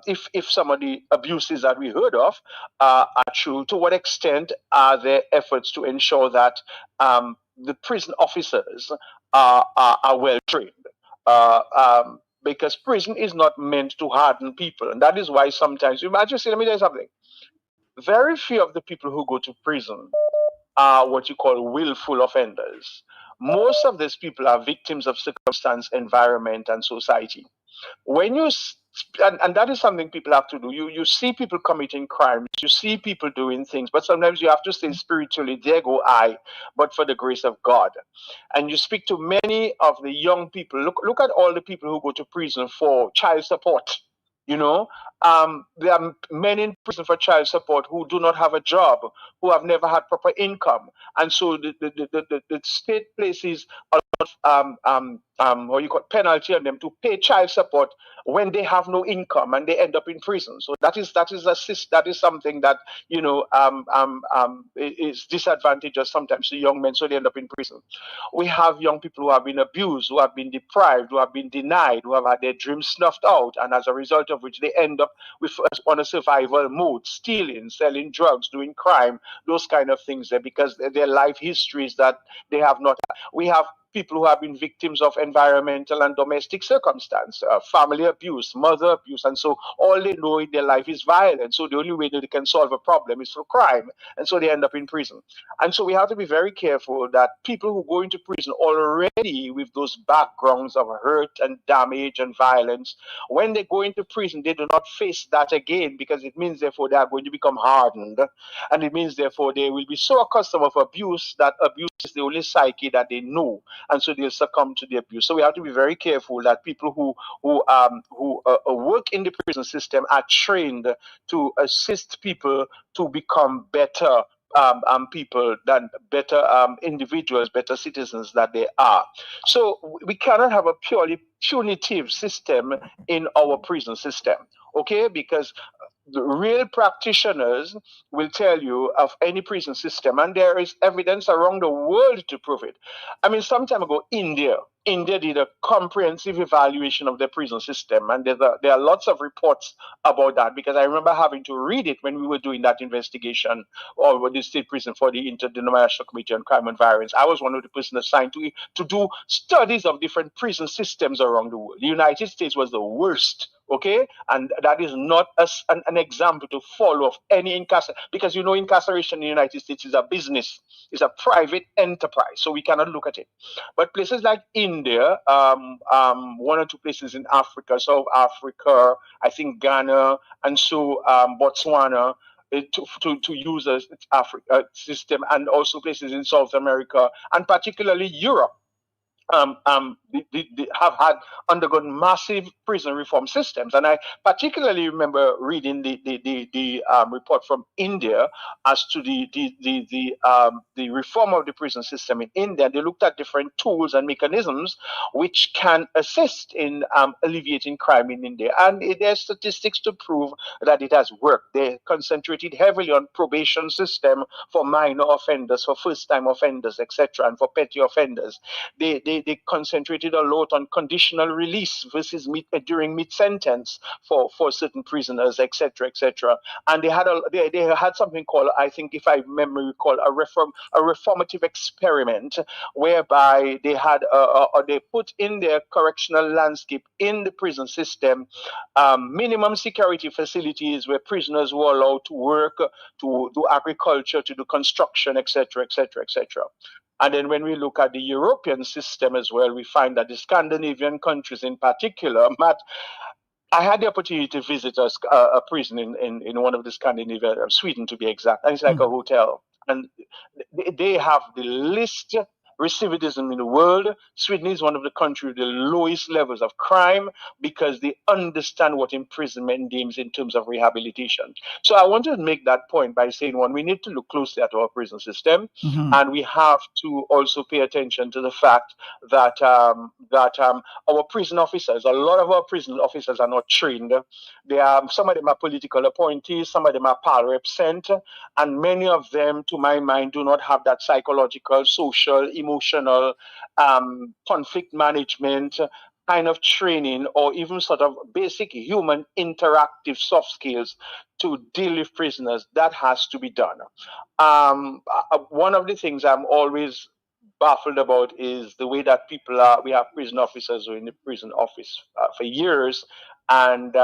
if some of the abuses that we heard of are true, to what extent are there efforts to ensure that the prison officers are well trained? Because prison is not meant to harden people, and that is why sometimes let me tell you something. very few of the people who go to prison are what you call willful offenders. Most of these people are victims of circumstance, environment, and society. When you and that is something people have to do. You see people committing crimes, you see people doing things, but sometimes you have to say spiritually, there go I, but for the grace of God. And you speak to many of the young people. Look at all the people who go to prison for child support. You know, there are many in prison for child support who do not have a job, who have never had proper income, and so the state places a lot of what you call penalty on them to pay child support when they have no income and they end up in prison. So that is something that is disadvantageous sometimes to young men, so they end up in prison. We have young people who have been abused, who have been deprived, who have been denied, who have had their dreams snuffed out, and as a result of which they end up on a survival mode, stealing, selling drugs, doing crime, those kind of things there, because their life histories that they have not. We have people who have been victims of environmental and domestic circumstance, family abuse, mother abuse, and so all they know in their life is violence. So the only way that they can solve a problem is through crime, and so they end up in prison. And so we have to be very careful that people who go into prison already with those backgrounds of hurt and damage and violence, when they go into prison, they do not face that again, because it means therefore they are going to become hardened, and it means therefore they will be so accustomed of abuse that abuse is the only psyche that they know, and so they'll succumb to the abuse. So we have to be very careful that people who work in the prison system are trained to assist people to become better people, than better individuals, better citizens that they are. So we cannot have a purely punitive system in our prison system, okay? Because the real practitioners will tell you of any prison system, and there is evidence around the world to prove it. I mean, some time ago, India did a comprehensive evaluation of the prison system, and there are lots of reports about that, because I remember having to read it when we were doing that investigation over the state prison for the Interdenominational Committee on Crime and Violence. I was one of the persons assigned to do studies of different prison systems around the world. The United States was the worst. Okay, and that is not an example to follow of any incarceration, because incarceration in the United States is a business, it's a private enterprise, so we cannot look at it. But places like India, one or two places in Africa, South Africa, I think Ghana, and so Botswana, to use a Africa system, and also places in South America, and particularly Europe. They have undergone massive prison reform systems, and I particularly remember reading the report from India as to the reform of the prison system in India. They looked at different tools and mechanisms which can assist in alleviating crime in India, and there's statistics to prove that it has worked. They concentrated heavily on probation system for minor offenders, for first-time offenders, etc., and for petty offenders. They concentrated a lot on conditional release versus during mid-sentence for certain prisoners, etc., etc. And they had something called, I think, if I remember, a reformative experiment, whereby they put in their correctional landscape in the prison system minimum security facilities where prisoners were allowed to work, to do agriculture, to do construction, etc., etc., etc. And then when we look at the European system as well, we find that the Scandinavian countries in particular, Matt, I had the opportunity to visit a prison in one of the Scandinavia, Sweden to be exact, and it's like a hotel. And they have the least recidivism in the world. Sweden is one of the countries with the lowest levels of crime, because they understand what imprisonment means in terms of rehabilitation. So I wanted to make that point by saying, one, we need to look closely at our prison system, and we have to also pay attention to the fact that our prison officers, a lot of our prison officers are not trained. Some of them are political appointees, some of them are PAL rep sent, and many of them, to my mind, do not have that psychological, social, emotional, conflict management kind of training, or even sort of basic human interactive soft skills to deal with prisoners. That has to be done. One of the things I'm always baffled about is the way that we have prison officers who are in the prison office for years, and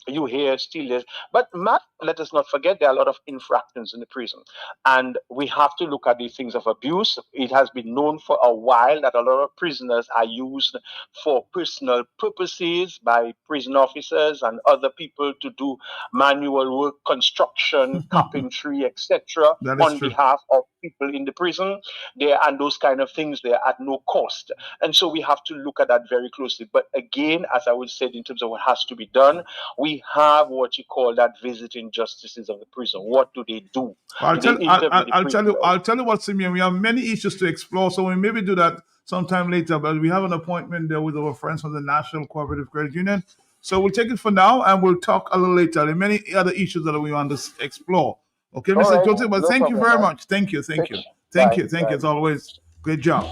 you hear still this. But Matt, let us not forget there are a lot of infractions in the prison. And we have to look at the things of abuse. It has been known for a while that a lot of prisoners are used for personal purposes by prison officers and other people to do manual work, construction, carpentry, etc. That is on true. behalf of people in the prison. And those kind of things, they're at no cost. And so we have to look at that very closely. But again, as I would say, in terms of what has to be done, we have what you call that visiting justices of the prison. What do they do? I'll Do they tell, I'll, interview I'll, the I'll tell you, prisoners? I'll tell you what, Simeon. We have many issues to explore, so we maybe do that sometime later. But we have an appointment there with our friends from the National Cooperative Credit Union, so we'll take it for now, and we'll talk a little later. There are many other issues that we want to explore. Okay, All Mr. right, Joseph, but no thank you problem, very man. much. Thank you, thank you, Bye, thank you, thank bye. you. As always, great job.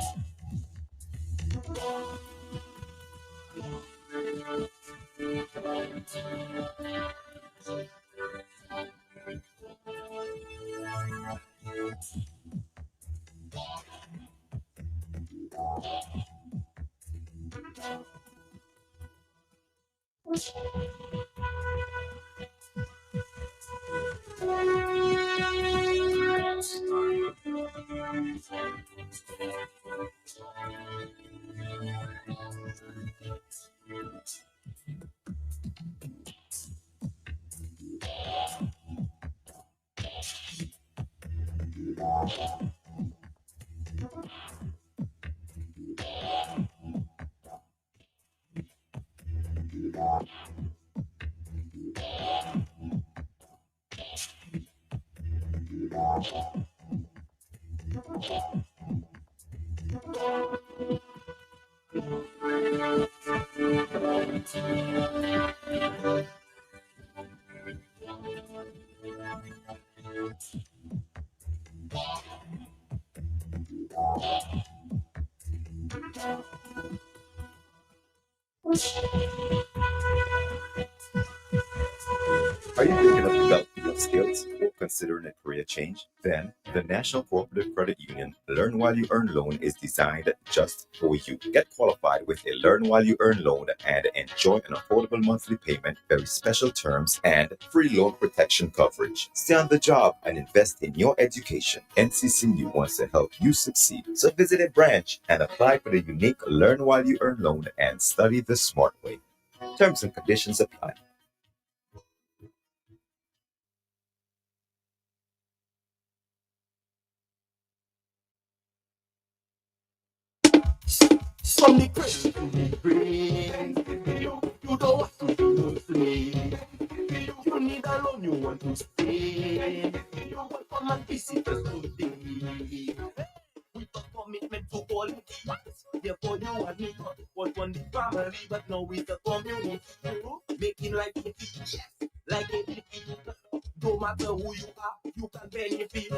Are you thinking of developing your skills or considering a career change? Then the National Cooperative Credit Union Learn While You Earn loan is designed just for you. Get qualified with a Learn While You Earn loan and enjoy an affordable monthly payment, very special terms, and free loan protection coverage. Stay on the job and invest in your education. NCCU wants to help you succeed. So visit a branch and apply for the unique Learn While You Earn loan and study the smart way. Terms and conditions apply. From the cradle to the grave, you don't have to be no slave. You need a loan, you want to stay. You welcome and visit us today. With a commitment to quality, therefore you and me was one the family, but now with the community, making life easy, yes, like a no matter who you are, you can benefit.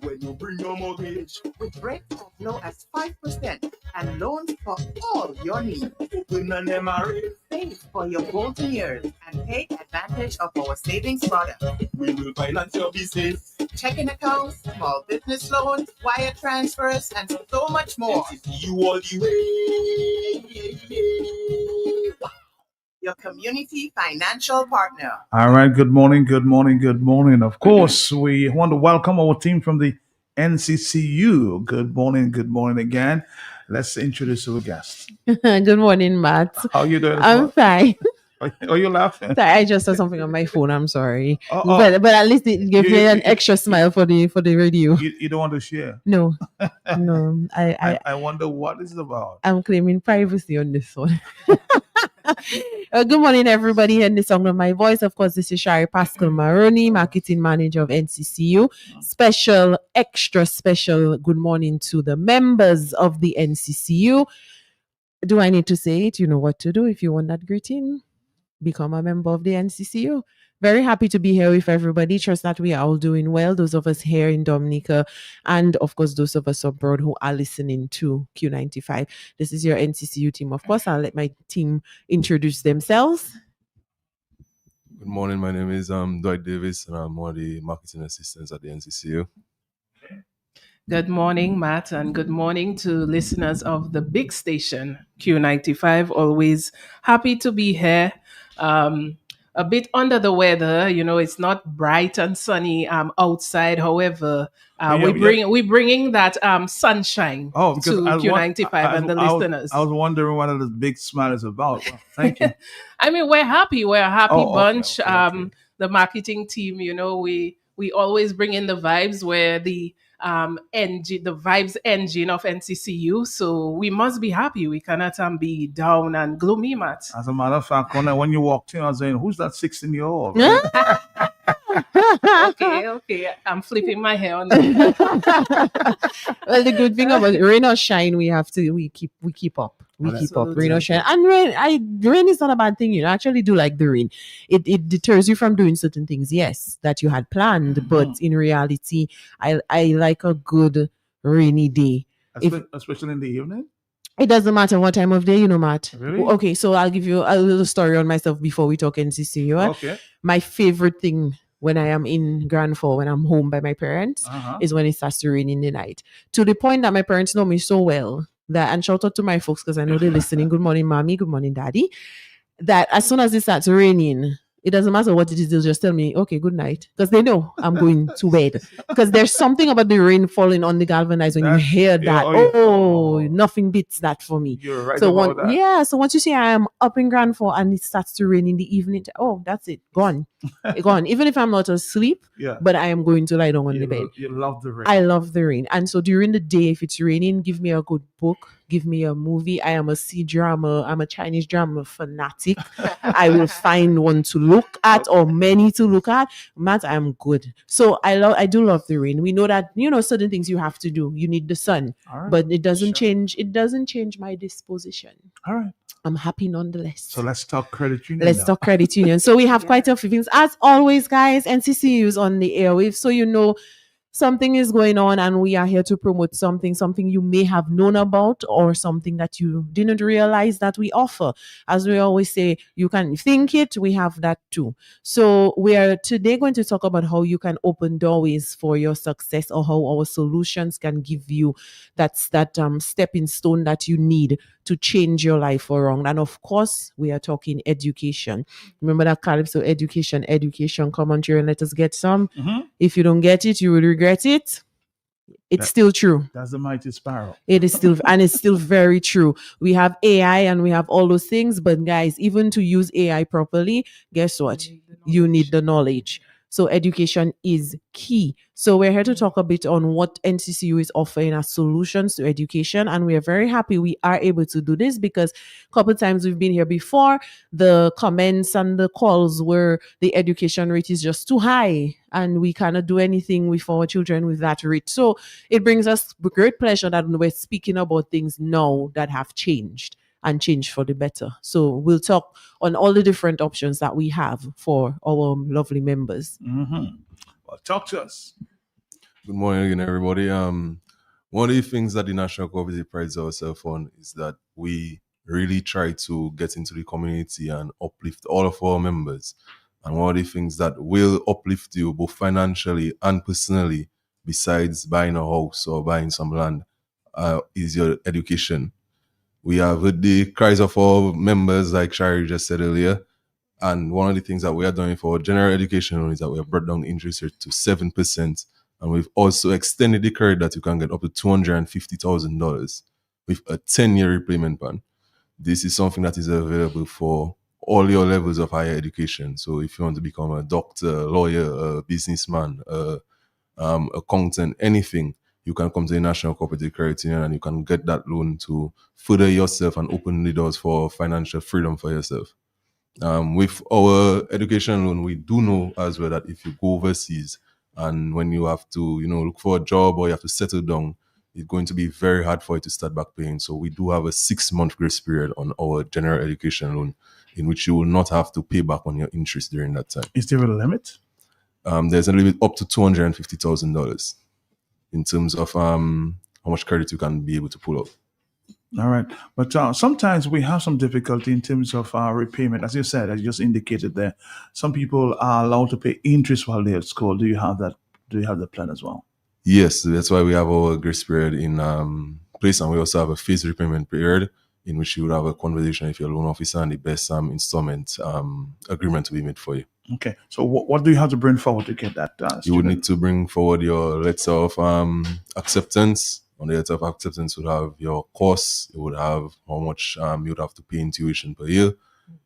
When you bring your mortgage with rates as low as 5% and loans for all your needs. Open an MRA, Save for your golden years and take advantage of our savings product. We will finance your business. Checking accounts, small business loans, wire transfers, and so much more. NCCU all the way. Your community financial partner. All right. Good morning. Good morning. Good morning. Of course, we want to welcome our team from the NCCU. Good morning. Good morning again. Let's introduce our guest. Good morning, Matt. How you doing? I'm fine. Are you laughing? Sorry, I just saw something on my phone. I'm sorry, but at least it gave me an extra smile for the radio. You don't want to share? No, no. I wonder what it's about. I'm claiming privacy on this one. Good morning, everybody. And the sound of my voice, of course, this is Shari Pascal Maroney, marketing manager of NCCU. Extra special good morning to the members of the NCCU. Do I need to say it? You know what to do if you want that greeting. Become a member of the NCCU. Very happy to be here with everybody. Trust that we are all doing well. Those of us here in Dominica, and of course, those of us abroad who are listening to Q95. This is your NCCU team. Of course, I'll let my team introduce themselves. Good morning. My name is Dwight Davis, and I'm one of the marketing assistants at the NCCU. Good morning, Matt, and good morning to listeners of the big station, Q95. Always happy to be here. a bit under the weather. You know, it's not bright and sunny outside. However, we're bringing that sunshine because to Q95 and the listeners. I was wondering what this big smile is about. Well, thank you. I mean, we're happy. We're a happy bunch. Okay. The marketing team, you know, we always bring in the vibes. Where the vibes engine of NCCU. So we must be happy. We cannot be down and gloomy, Matt. As a matter of fact, when you walked in, I was saying, "Who's that 16-year-old?" Okay. I'm flipping my hair on that. Well, the good thing about rain or shine, we keep up. We keep up, rain or shine. And rain is not a bad thing. You know, I actually do like the rain. It deters you from doing certain things, yes, that you had planned. But in reality, I like a good rainy day. Especially in the evening? It doesn't matter what time of day, you know, Matt. Really? Okay, so I'll give you a little story on myself before we talk NCCU. Okay. My favorite thing when I am in Grand Fall, when I'm home by my parents, is when it starts to rain in the night. To the point that my parents know me so well that, and shout out to my folks because I know they're listening. Good morning, mommy. Good morning, daddy. That as soon as it starts raining, it doesn't matter what it is, they'll just tell me, okay, good night. Because they know I'm going to bed. Because there's something about the rain falling on the galvanized when you hear that. Nothing beats that for me. You're right about that. Yeah, so once you say I am up in Grand Fall and it starts to rain in the evening, that's it. Gone. Gone. Even if I'm not asleep, but I am going to lie down on the bed. You love the rain. I love the rain. And so during the day, if it's raining, give me a good book. Give me a movie. I am a C-drama. I'm a Chinese drama fanatic. I will find one to look at or many to look at. Matt, I'm good. So I do love the rain. We know that, you know, certain things you have to do. You need the sun. Right. But it doesn't change. It doesn't change my disposition. All right. I'm happy nonetheless. So let's talk credit union. Let's talk credit union. So we have quite a few things. As always, guys, NCCU is on the airwaves. So you know something is going on and we are here to promote something you may have known about or something that you didn't realize that we offer. As we always say, you can think it, we have that too. So we are today going to talk about how you can open doorways for your success or how our solutions can give you that stepping stone that you need to change your life around. And of course, we are talking education. Remember that calypso, education, come on, Jerry, let us get some. If you don't get it, you will regret it. It's still true. That's the mighty sparrow. It is still, and it's still very true. We have AI and we have all those things, but guys, even to use AI properly, guess what? You need the knowledge. So education is key. So we're here to talk a bit on what NCCU is offering as solutions to education. And we are very happy we are able to do this because a couple of times we've been here before, the comments and the calls were the education rate is just too high and we cannot do anything with our children with that rate. So it brings us great pleasure that we're speaking about things now that have changed and change for the better. So we'll talk on all the different options that we have for our lovely members. Well, talk to us. Good morning again, everybody. One of the things that the National Cooperative prides ourselves on is that we really try to get into the community and uplift all of our members. And one of the things that will uplift you both financially and personally, besides buying a house or buying some land, is your education. We have heard the cries of our members, like Shari just said earlier. And one of the things that we are doing for general education loan is that we have brought down the interest rate to 7%. And we've also extended the credit that you can get up to $250,000 with a 10-year repayment plan. This is something that is available for all your levels of higher education. So if you want to become a doctor, a lawyer, a businessman, accountant, anything, you can come to the National Cooperative Credit Union and you can get that loan to further yourself and open the doors for financial freedom for yourself. With our education loan, we do know as well that if you go overseas and when you have to, look for a job or you have to settle down, it's going to be very hard for you to start back paying. So we do have a 6-month grace period on our general education loan in which you will not have to pay back on your interest during that time. Is there a limit? There's a limit up to $250,000 in terms of how much credit you can be able to pull up. All right. But sometimes we have some difficulty in terms of repayment. As you said, as you just indicated there, some people are allowed to pay interest while they're at school. Do you have that? Do you have the plan as well? Yes, that's why we have our grace period in place, and we also have a phased repayment period in which you would have a conversation with your loan officer and the best installment agreement to be made for you. Okay. So what do you have to bring forward to get that? You would need to bring forward your letter of acceptance. On the letter of acceptance, you would have your course. You would have how much you would have to pay in tuition per year.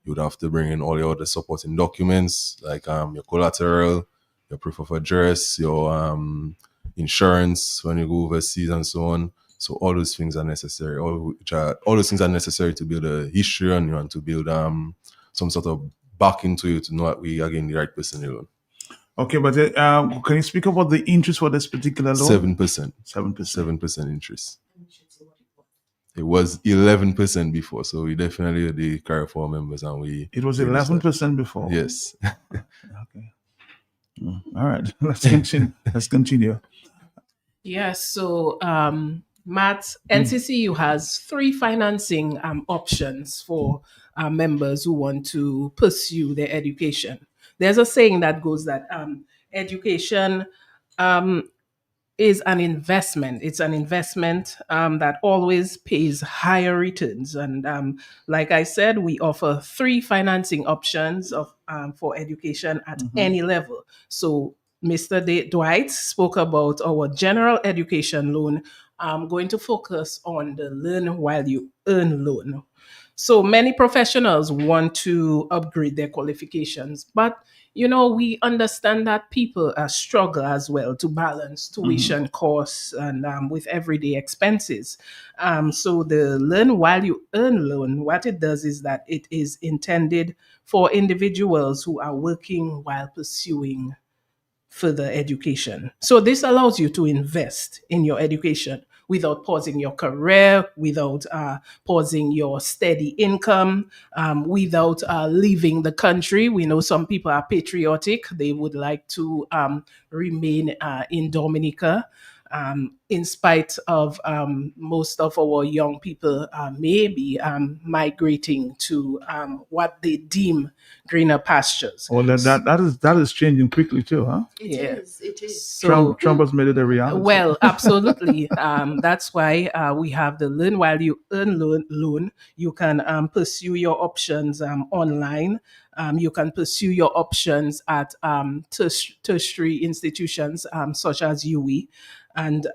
You would have to bring in all your other supporting documents like your collateral, your proof of address, your insurance when you go overseas, and so on. So all those things are necessary. All those things are necessary to build a history on you and to build some sort of backing to you to know that we are getting the right person in loan. Okay, but can you speak about the interest for this particular loan? 7%. 7%. 7% interest. It was 11% before, so we definitely the Carry Forward members, and we. It was 11% before. Yes. Okay. All right. Let's continue. Let's continue. Yes. So, Matt, NCCU has 3 financing options for members who want to pursue their education. There's a saying that goes that education is an investment. It's an investment that always pays higher returns. And like I said, we offer 3 financing options for education at any level. So Mr. Dwight spoke about our general education loan. I'm going to focus on the Learn While You Earn loan. So many professionals want to upgrade their qualifications, but we understand that people struggle as well to balance tuition costs and with everyday expenses. So the Learn While You Earn loan, what it does is that it is intended for individuals who are working while pursuing further education. So this allows you to invest in your education without pausing your career, without pausing your steady income, without leaving the country. We know some people are patriotic. They would like to remain in Dominica. In spite of most of our young people may be migrating to what they deem greener pastures. Well, that is changing quickly too, huh? It is. So, Trump has made it a reality. Well, absolutely. That's why we have the Learn While You Earn loan. You can pursue your options online. You can pursue your options at tertiary institutions such as UE. And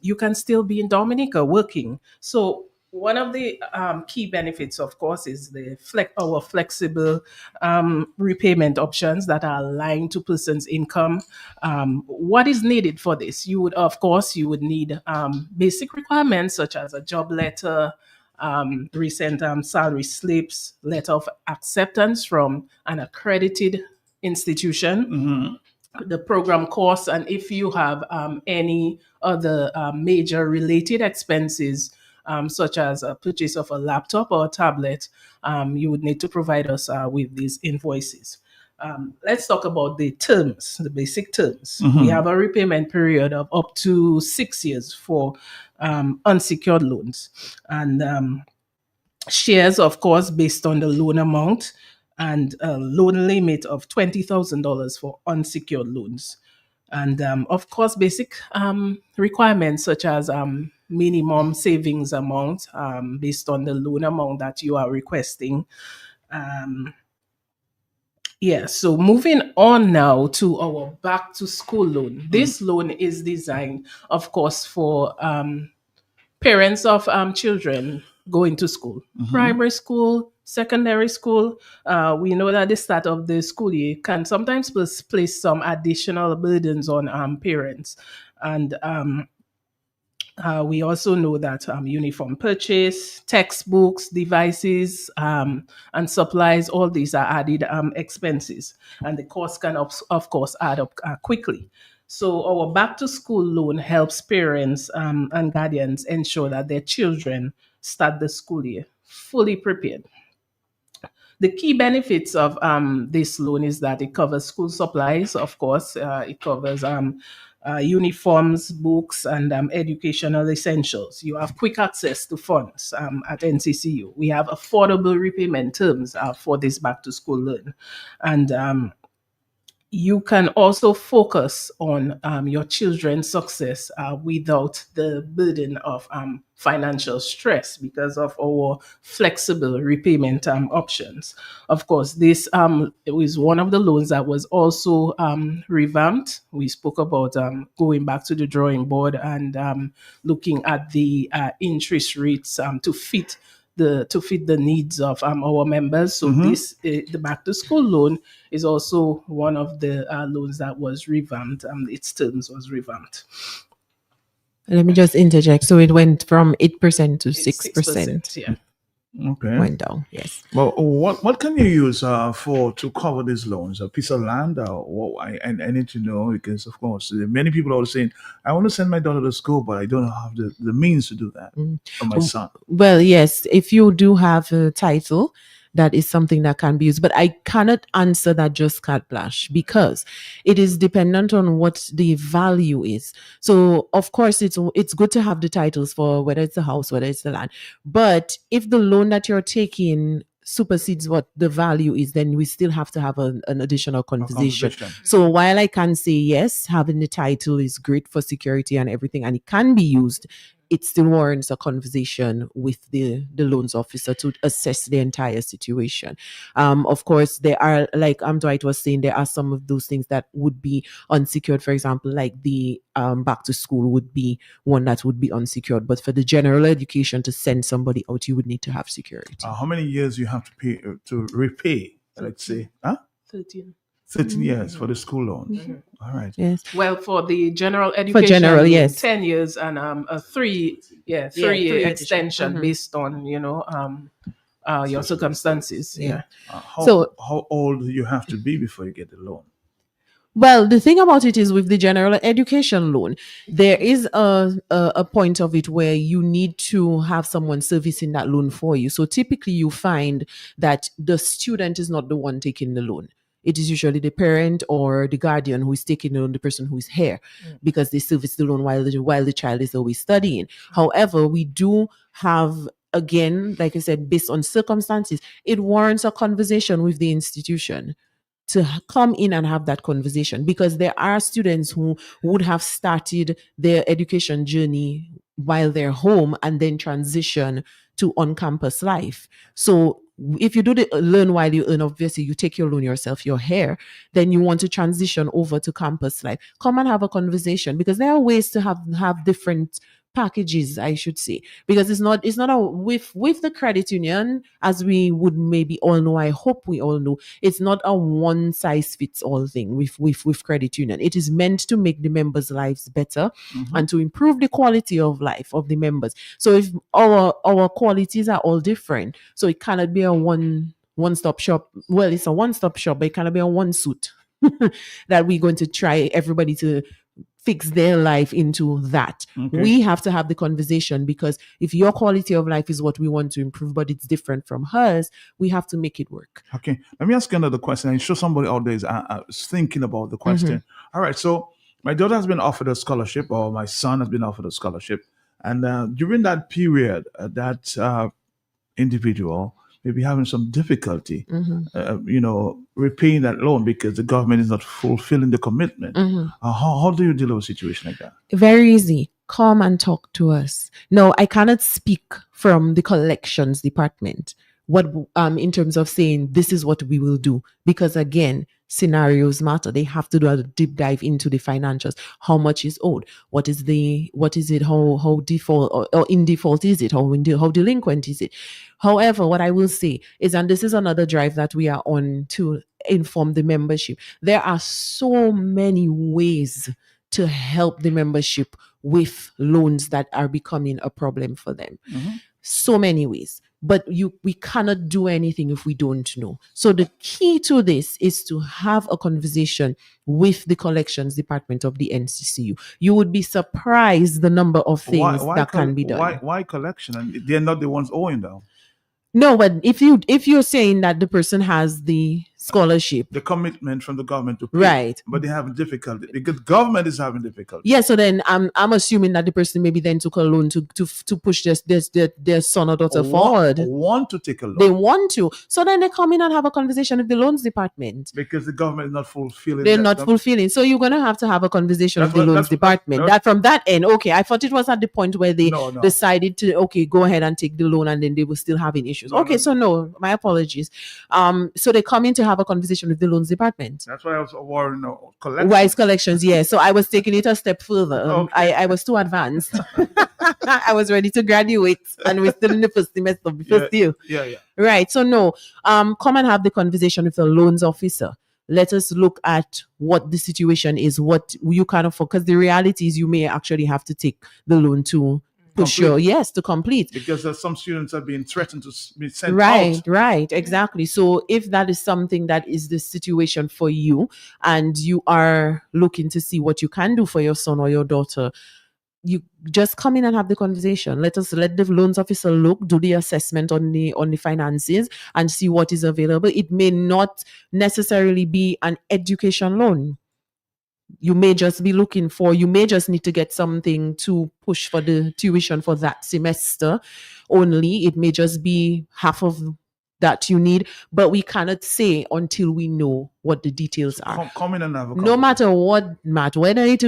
you can still be in Dominica working. So one of the key benefits, of course, is our flexible repayment options that are aligned to person's income. What is needed for this? You would need basic requirements such as a job letter, recent salary slips, letter of acceptance from an accredited institution, the program costs, and if you have any other major related expenses, such as a purchase of a laptop or a tablet, you would need to provide us with these invoices. Let's talk about the terms, the basic terms. We have a repayment period of up to 6 years for unsecured loans, and shares, of course, based on the loan amount, and a loan limit of $20,000 for unsecured loans. And of course, basic requirements such as minimum savings amount based on the loan amount that you are requesting. So moving on now to our back to school loan. This loan is designed, of course, for parents of children going to school, primary school, secondary school. We know that the start of the school year can sometimes place some additional burdens on parents. And we also know that uniform purchase, textbooks, devices, and supplies, all these are added expenses. And the cost can, of course, add up quickly. So our back to school loan helps parents and guardians ensure that their children start the school year fully prepared. The key benefits of this loan is that it covers school supplies, of course. It covers uniforms, books, and educational essentials. You have quick access to funds at NCCU. We have affordable repayment terms for this back to school loan. And you can also focus on your children's success without the burden of financial stress because of our flexible repayment options. Of course, this it was one of the loans that was also revamped. We spoke about going back to the drawing board and looking at the interest rates to fit the needs of our members. So this the back to school loan is also one of the loans that was revamped. Its terms was revamped. Let me just interject. So it went from 8% to 6%. Yeah. Okay. Went down. Yes. Well, what can you use to cover these loans? A piece of land, or I need to know, because of course many people are saying, I want to send my daughter to school, but I don't have the means to do that for my son. Well, yes, if you do have a title, that is something that can be used. But I cannot answer that just carte blanche because it is dependent on what the value is. So, of course, it's good to have the titles for whether it's the house, whether it's the land. But if the loan that you're taking supersedes what the value is, then we still have to have an additional conversation. So while I can say yes, having the title is great for security and everything, and it can be used, it still warrants a conversation with the loans officer to assess the entire situation. Of course, there are, like Dwight was saying, there are some of those things that would be unsecured. For example, like the back to school would be one that would be unsecured. But for the general education, to send somebody out, you would need to have security. How many years you have to pay to repay? Let's say, 13. 13 years for the school loans. All right. Yes. Well, for the general education, yes. 10 years and a three-year extension based on your circumstances. Yeah. How old do you have to be before you get the loan? Well, the thing about it is with the general education loan, there is a point of it where you need to have someone servicing that loan for you. So typically you find that the student is not the one taking the loan. It is usually the parent or the guardian who is taking the loan, the person who is here, because they service the loan while the child is always studying. However, we do have, again, like I said, based on circumstances, it warrants a conversation with the institution to come in and have that conversation, because there are students who would have started their education journey while they're home and then transition to on-campus life. So if you do the learn while you earn, obviously you take your loan yourself, you're here, then you want to transition over to campus life, come and have a conversation, because there are ways to have different packages, I should say, because it's not with the credit union, as we would maybe all know, I hope we all know, it's not a one size fits all thing with credit union. It is meant to make the members' lives better and to improve the quality of life of the members. So if our qualities are all different, so it cannot be a one-stop shop. Well, it's a one-stop shop, but it cannot be a one suit that we're going to try everybody to fix their life into that. Okay. We have to have the conversation, because if your quality of life is what we want to improve, but it's different from hers, we have to make it work. Okay. Let me ask you another question. I'm sure somebody out there is thinking about the question. All right. So my daughter has been offered a scholarship, or my son has been offered a scholarship. And during that period, that individual may be having some difficulty, repaying that loan because the government is not fulfilling the commitment. How do you deal with a situation like that? Very easy. Come and talk to us. No, I cannot speak from the collections department. What in terms of saying this is what we will do, because again, scenarios matter. They have to do a deep dive into the financials. How much is owed? What is it? How default or in default is it? How delinquent is it? However, what I will say is, and this is another drive that we are on to inform the membership, there are so many ways to help the membership with loans that are becoming a problem for them. So many ways. But we cannot do anything if we don't know. So the key to this is to have a conversation with the collections department of the NCCU. You would be surprised the number of things that can be done. Why collection? And they're not the ones owing though. No, but if you're saying that the person has the scholarship. The commitment from the government to pay. Right. But they have difficulty because government is having difficulty. Yeah, so then I'm assuming that the person maybe then took a loan to push their son or daughter forward. Want to take a loan. They want to. So then they come in and have a conversation with the loans department. Because the government is not fulfilling. They're not fulfilling. So you're gonna have to have a conversation with the loans department. That from that end, okay. I thought it was at the point where they decided to go ahead and take the loan, and then they were still having issues. So no, my apologies. So they come in to have a conversation with the loans department. That's why I was worried. Collections. Wise collections, yeah. So I was taking it a step further. I was too advanced. I was ready to graduate, and we're still in the first semester, first year. Yeah. Right. So no, come and have the conversation with the loans officer. Let us look at what the situation is, what you can afford, because the reality is you may actually have to take the loan to push to complete. Because some students are being threatened to be sent out. Right, exactly. So if that is something that is the situation for you, and you are looking to see what you can do for your son or your daughter, you just come in and have the conversation. Let the loans officer do the assessment on the finances and see what is available. It may not necessarily be an education loan. You may just be you may just need to get something to push for the tuition for that semester only. It may just be half of that you need, but we cannot say until we know what the details are. Come in and have a no matter what, Matt, whether it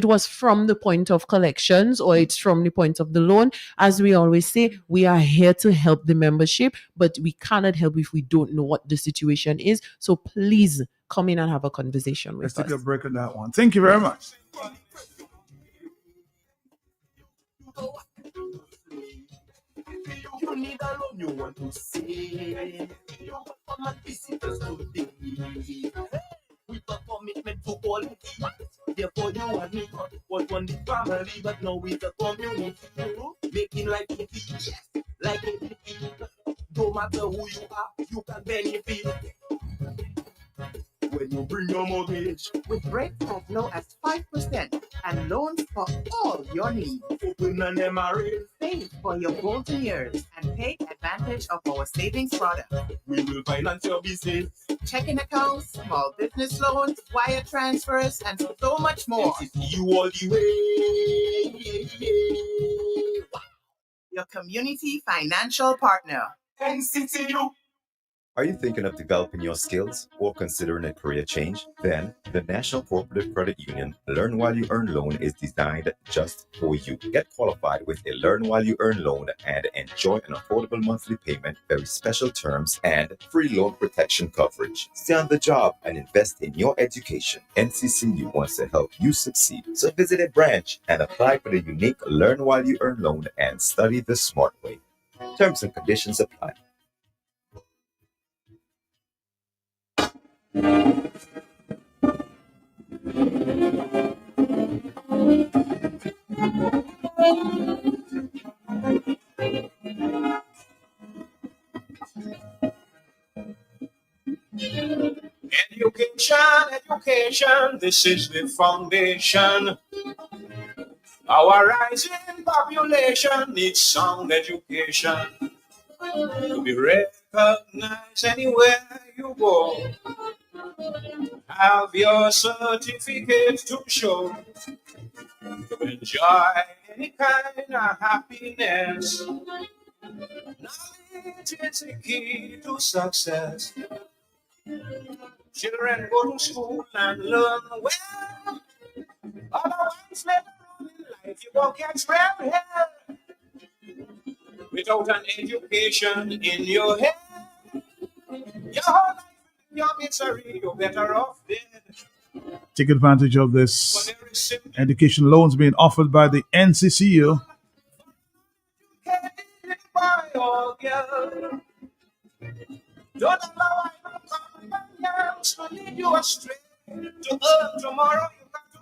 was from the point of collections or it's from the point of the loan. As we always say, we are here to help the membership, but we cannot help if we don't know what the situation is. So please come in and have a conversation with us. Let's take a break on that one. Thank you very much. You need a loan you want to see. You want come and visit us today. With a commitment to quality. Therefore you and me was one the family, but now with the community. Making life easy, like it. No matter who you are, you can benefit. When you bring your mortgage with rates as low as 5% and loans for all your needs. Open an MRA. Save for your golden years and take advantage of our savings product. We will finance your business. Checking accounts, small business loans, wire transfers, and so much more. NCCU all the way. Your community financial partner. NCCU. Are you thinking of developing your skills or considering a career change? Then the National Cooperative Credit Union Learn While You Earn loan is designed just for you. Get qualified with a Learn While You Earn loan and enjoy an affordable monthly payment, very special terms, and free loan protection coverage. Stay on the job and invest in your education. NCCU wants to help you succeed. So visit a branch and apply for the unique Learn While You Earn loan and study the smart way. Terms and conditions apply. Education, this is the foundation. Our rising population needs sound education to be recognized anywhere you go. Have your certificate to show to enjoy any kind of happiness. Knowledge is the key to success. Children go to school and learn well. Otherwise, later on in life, you won't get well here. Without an education in your head, your whole life, your misery, you're better off dead. Take advantage of this education loans being offered by the NCCU. Don't allow companions to lead you astray. To earn tomorrow, you got to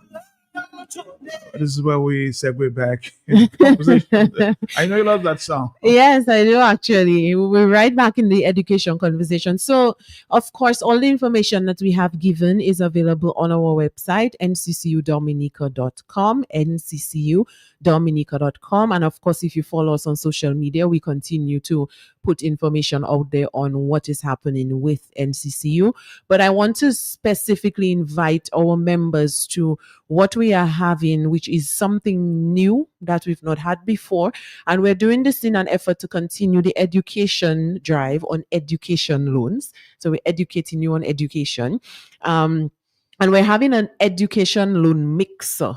learn today. This is where we segue back in conversation. I know you love that song. Yes, I do actually. We're right back in the education conversation. So, of course, all the information that we have given is available on our website, nccudominica.com, nccudominica.com. And of course, if you follow us on social media, we continue to put information out there on what is happening with NCCU. But I want to specifically invite our members to what we are having, which is something new that we've not had before. And we're doing this in an effort to continue the education drive on education loans. So we're educating you on education. And we're having an education loan mixer.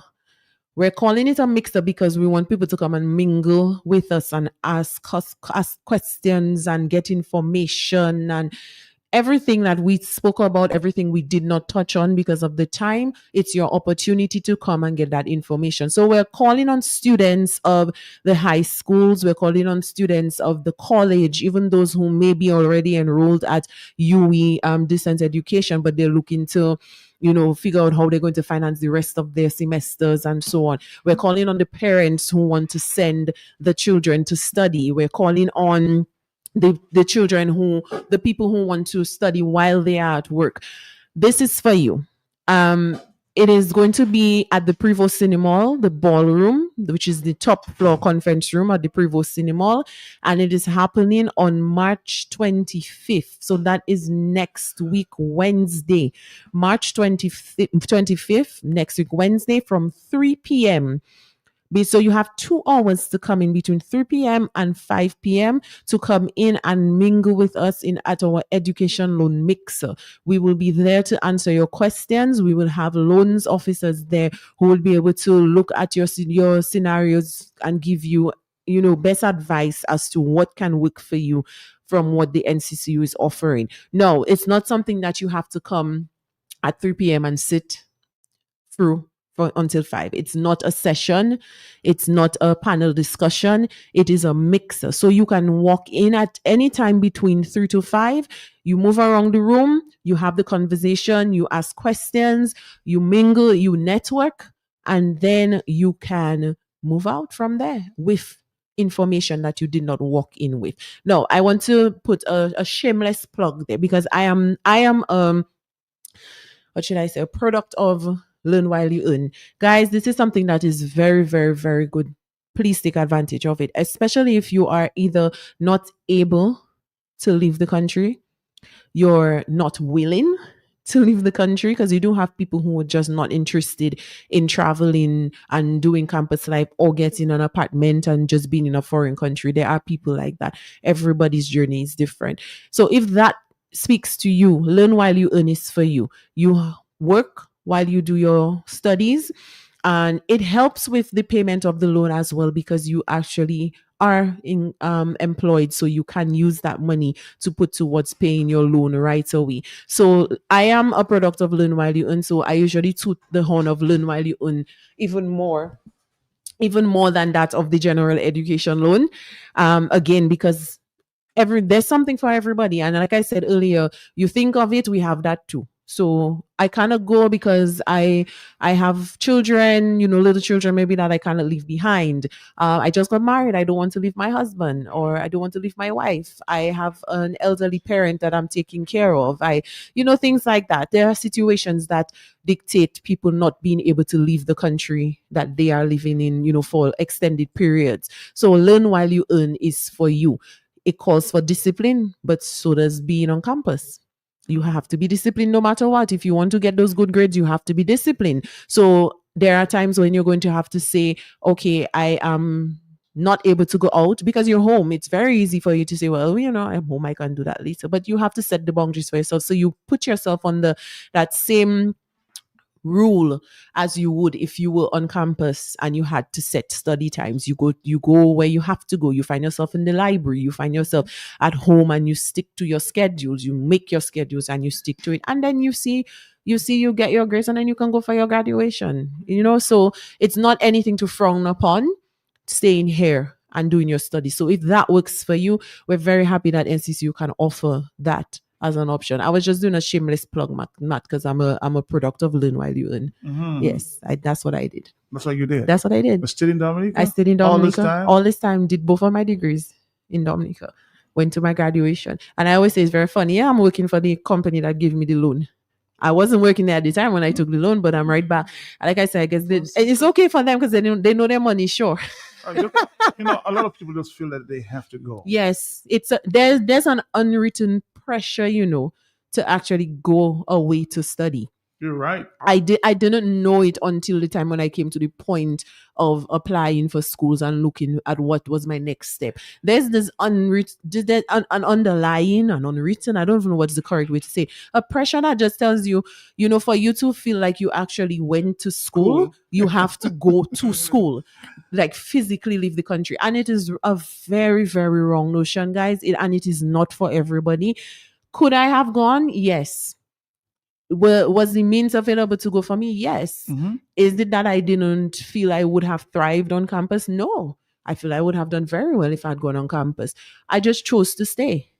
We're calling it a mixer because we want people to come and mingle with us and ask questions and get information and everything that we spoke about, everything we did not touch on because of the time. It's your opportunity to come and get that information. So we're calling on students of the high schools. We're calling on students of the college, even those who may be already enrolled at UE distance education, but they're looking to figure out how they're going to finance the rest of their semesters and so on. We're calling on the parents who want to send the children to study. We're calling on the children the people who want to study while they are at work. This is for you. It is going to be at the Prevost Cinemall, the ballroom, which is the top floor conference room at the Prevost Cinemall, and it is happening on March 25th. So that is next week, Wednesday, March 25th, next week, Wednesday from 3 p.m. So you have 2 hours to come in between 3 p.m. and 5 p.m. to come in and mingle with us at our education loan mixer. We will be there to answer your questions. We will have loans officers there who will be able to look at your scenarios and give you, best advice as to what can work for you from what the NCCU is offering. No, it's not something that you have to come at 3 p.m. and sit through until 5. It's not a session. It's not a panel discussion. It is a mixer. So you can walk in at any time between 3 to 5. You move around the room. You have the conversation. You ask questions. You mingle. You network. And then you can move out from there with information that you did not walk in with. No, I want to put a shameless plug there because I am what should I say, a product of Learn While You Earn. Guys, this is something that is very, very, very good. Please take advantage of it, especially if you are either not able to leave the country, you're not willing to leave the country, because you do have people who are just not interested in traveling and doing campus life or getting an apartment and just being in a foreign country. There are people like that. Everybody's journey is different. So if that speaks to you, Learn While You Earn is for you. You work while you do your studies, and it helps with the payment of the loan as well, because you actually are employed, so you can use that money to put towards paying your loan right away. So I am a product of Learn While You Earn, so I usually toot the horn of Learn While You Earn even more than that of the general education loan, again, because there's something for everybody. And like I said earlier, you think of it, we have that too. So I kind of go because I have children, little children maybe that I kind of leave behind. I just got married. I don't want to leave my husband, or I don't want to leave my wife. I have an elderly parent that I'm taking care of. Things like that. There are situations that dictate people not being able to leave the country that they are living in, for extended periods. So Learn While You Earn is for you. It calls for discipline, but so does being on campus. You have to be disciplined no matter what. If you want to get those good grades, you have to be disciplined. So there are times when you're going to have to say, okay, I am not able to go out because you're home. It's very easy for you to say, well, I'm home, I can do that later. But you have to set the boundaries for yourself. So you put yourself on that same rule as you would if you were on campus and you had to set study times. You go where you have to go. You find yourself in the library. You find yourself at home, and you stick to your schedules. You make your schedules and you stick to it. And then you get your grades, and then you can go for your graduation. So it's not anything to frown upon, staying here and doing your study. So if that works for you, we're very happy that NCCU can offer that as an option. I was just doing a shameless plug, Matt, because I'm a product of Learn While You Earn. Mm-hmm. Yes, that's what I did. That's what you did? That's what I did. But still in Dominica? I stayed in Dominica. All this time? Did both of my degrees in Dominica. Went to my graduation. And I always say it's very funny. Yeah, I'm working for the company that gave me the loan. I wasn't working there at the time when I took the loan, but I'm right back. Like I said, I guess it's okay for them because they know their money is sure. You know, a lot of people just feel that they have to go. Yes, there's an unwritten pressure, to actually go away to study. You're right. I didn't know it until the time when I came to the point of applying for schools and looking at what was my next step. There's this an underlying and unwritten, I don't even know what's the correct way to say, a pressure that just tells you, for you to feel like you actually went to school, you have to go to school, like physically leave the country. And it is a very, very wrong notion, guys. And it is not for everybody. Could I have gone? Yes. Was the means available to go for me? Yes. Mm-hmm. Is it that I didn't feel I would have thrived on campus? No. I feel I would have done very well if I'd gone on campus. I just chose to stay.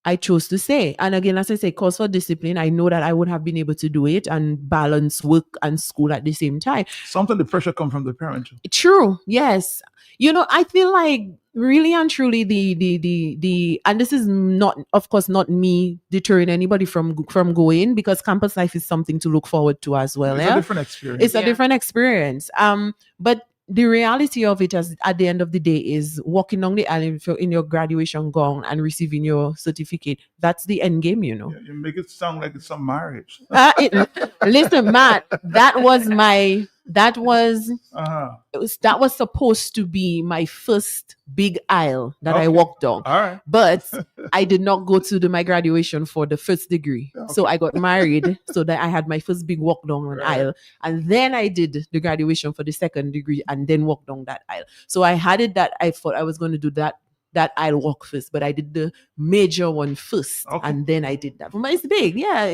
And again, as I say, cause for discipline, I know that I would have been able to do it and balance work and school at the same time. Sometimes the pressure comes from the parent. True. Yes. I feel like really and truly the and this is not, of course, not me deterring anybody from going, because campus life is something to look forward to as well. It's a different experience. It's a different experience. But the reality of it at the end of the day is walking down the aisle in your graduation gown and receiving your certificate. That's the end game, Yeah, you make it sound like it's some marriage. Listen, Matt, that was that was supposed to be my first big aisle that I walked on. All right. But I did not go to my graduation for the first degree. Okay. So I got married so that I had my first big walk down an aisle. And then I did the graduation for the second degree and then walked down that aisle. So I had it that I thought I was going to do that aisle walk first, but I did the major one first, and then I did that. But it's big, yeah.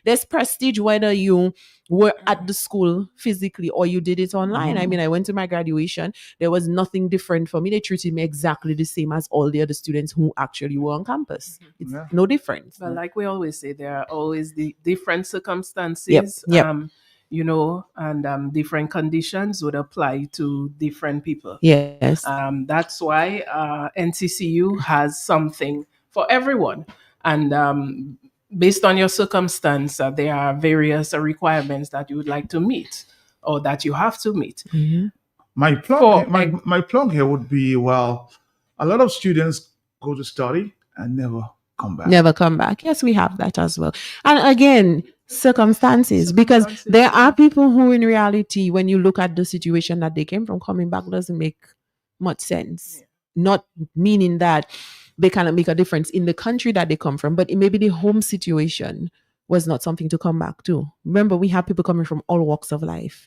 There's prestige whether you were at the school physically or you did it online. I mean, I went to my graduation. There was nothing different for me. They treated me exactly the same as all the other students who actually were on campus. It's no difference. But like we always say, there are always the different circumstances. Yep. And different conditions would apply to different people. Yes. That's why NCCU has something for everyone. And based on your circumstance, there are various requirements that you would like to meet or that you have to meet. Mm-hmm. My plug here would be, well, a lot of students go to study and never come back. Yes, we have that as well. And again, circumstances, because there are people who in reality, when you look at the situation that they came from, coming back doesn't make much sense. Not meaning that they cannot make a difference in the country that they come from, but it may be the home situation was not something to come back to. Remember, we have people coming from all walks of life.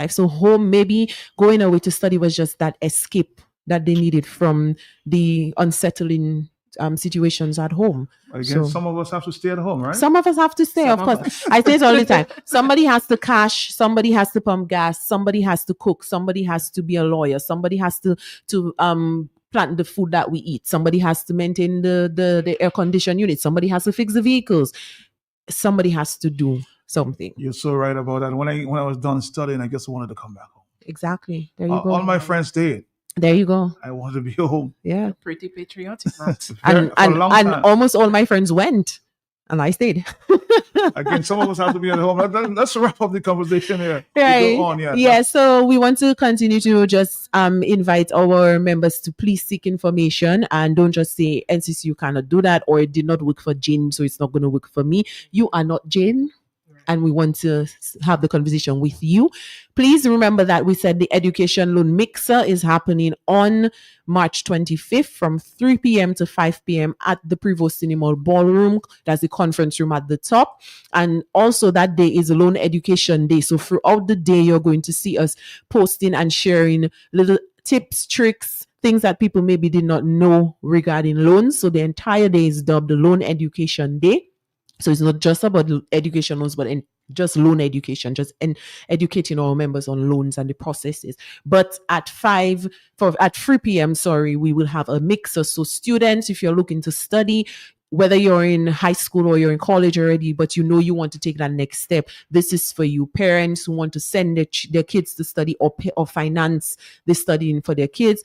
So home, maybe going away to study was just that escape that they needed from the unsettling situations at home. Again, some of us have to stay at home, right? Some of us have to stay, of course. I say it all the time. Somebody has to cash, somebody has to pump gas, somebody has to cook, somebody has to be a lawyer, somebody has to plant the food that we eat, somebody has to maintain the air condition unit, somebody has to fix the vehicles, somebody has to do something. You're so right about that. When I was done studying, I just wanted to come back home. Exactly. There you go. All my friends stayed. There you go. I wanted to be home. Yeah. Pretty patriotic, Matt. and almost all my friends went, and I stayed. Again, some of us have to be at home. Let's wrap up the conversation here. Right. Go on, Yeah. So we want to continue to just invite our members to please seek information and don't just say NCCU cannot do that or it did not work for Jane, so it's not going to work for me. You are not Jane. And we want to have the conversation with you. Please remember that we said the Education Loan Mixer is happening on March 25th from 3 p.m. to 5 p.m. at the Prevost Cinema Ballroom. That's the conference room at the top. And also that day is Loan Education Day. So throughout the day, you're going to see us posting and sharing little tips, tricks, things that people maybe did not know regarding loans. So the entire day is dubbed the Loan Education Day. So it's not just about education loans, but just loan education, just educating our members on loans and the processes. But at 3 p.m., we will have a mixer. So students, if you're looking to study, whether you're in high school or you're in college already, but you want to take that next step, this is for you. Parents who want to send their kids to study or finance the studying for their kids,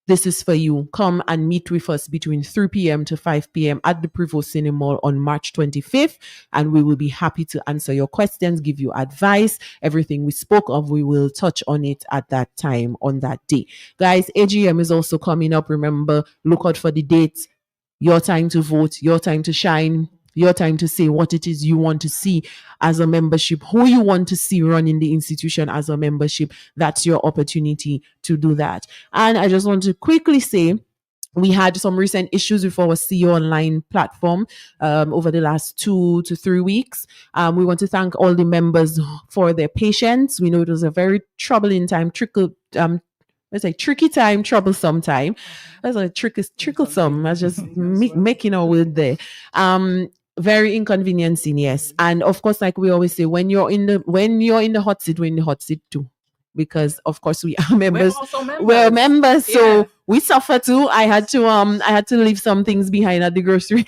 this is for you. Come and meet with us between 3 p.m. to 5 p.m. at the Prevost Cinema on March 25th, and we will be happy to answer your questions, give you advice. Everything we spoke of, we will touch on it at that time on that day. Guys, AGM is also coming up. Remember, look out for the dates. Your time to vote, your time to shine, your time to say what it is you want to see as a membership, who you want to see running the institution as a membership. That's your opportunity to do that. And I just want to quickly say, we had some recent issues with our CEO Online platform over the last 2 to 3 weeks. We want to thank all the members for their patience. We know it was a very troubling time, tricky time, troublesome time. That's a tricklesome. I was just making a word there. Very inconveniencing, yes. And of course, like we always say, when you're in the hot seat, we're in the hot seat too. Because of course we are members. We're members, so we suffer too. I had to leave some things behind at the grocery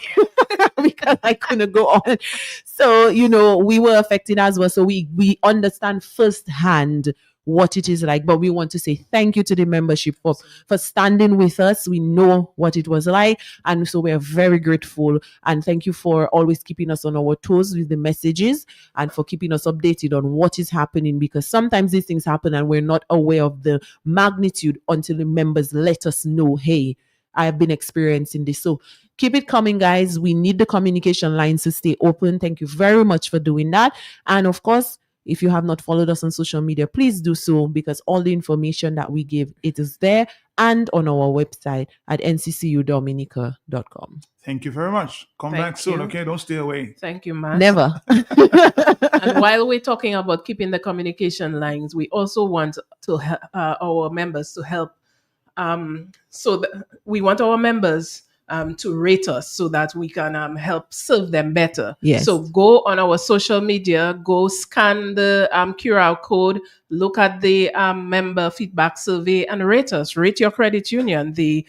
because I couldn't go on. So, we were affected as well. So we understand firsthand what it is like, but we want to say thank you to the membership for standing with us. We know what it was like, and so we are very grateful, and thank you for always keeping us on our toes with the messages and for keeping us updated on what is happening, because sometimes these things happen and we're not aware of the magnitude until the members let us know, hey, I have been experiencing this. So keep it coming, guys. We need the communication lines to stay open. Thank you very much for doing that. And of course, if you have not followed us on social media, please do so, because all the information that we give, it is there and on our website at nccudominica.com. Thank you very much. Come back soon, okay? Don't stay away. Thank you, Matt. Never. And while we're talking about keeping the communication lines, we also want to our members to help. We want our members to rate us so that we can help serve them better. Yes. So go on our social media, go scan the QR code, look at the member feedback survey and rate us. Rate your credit union, the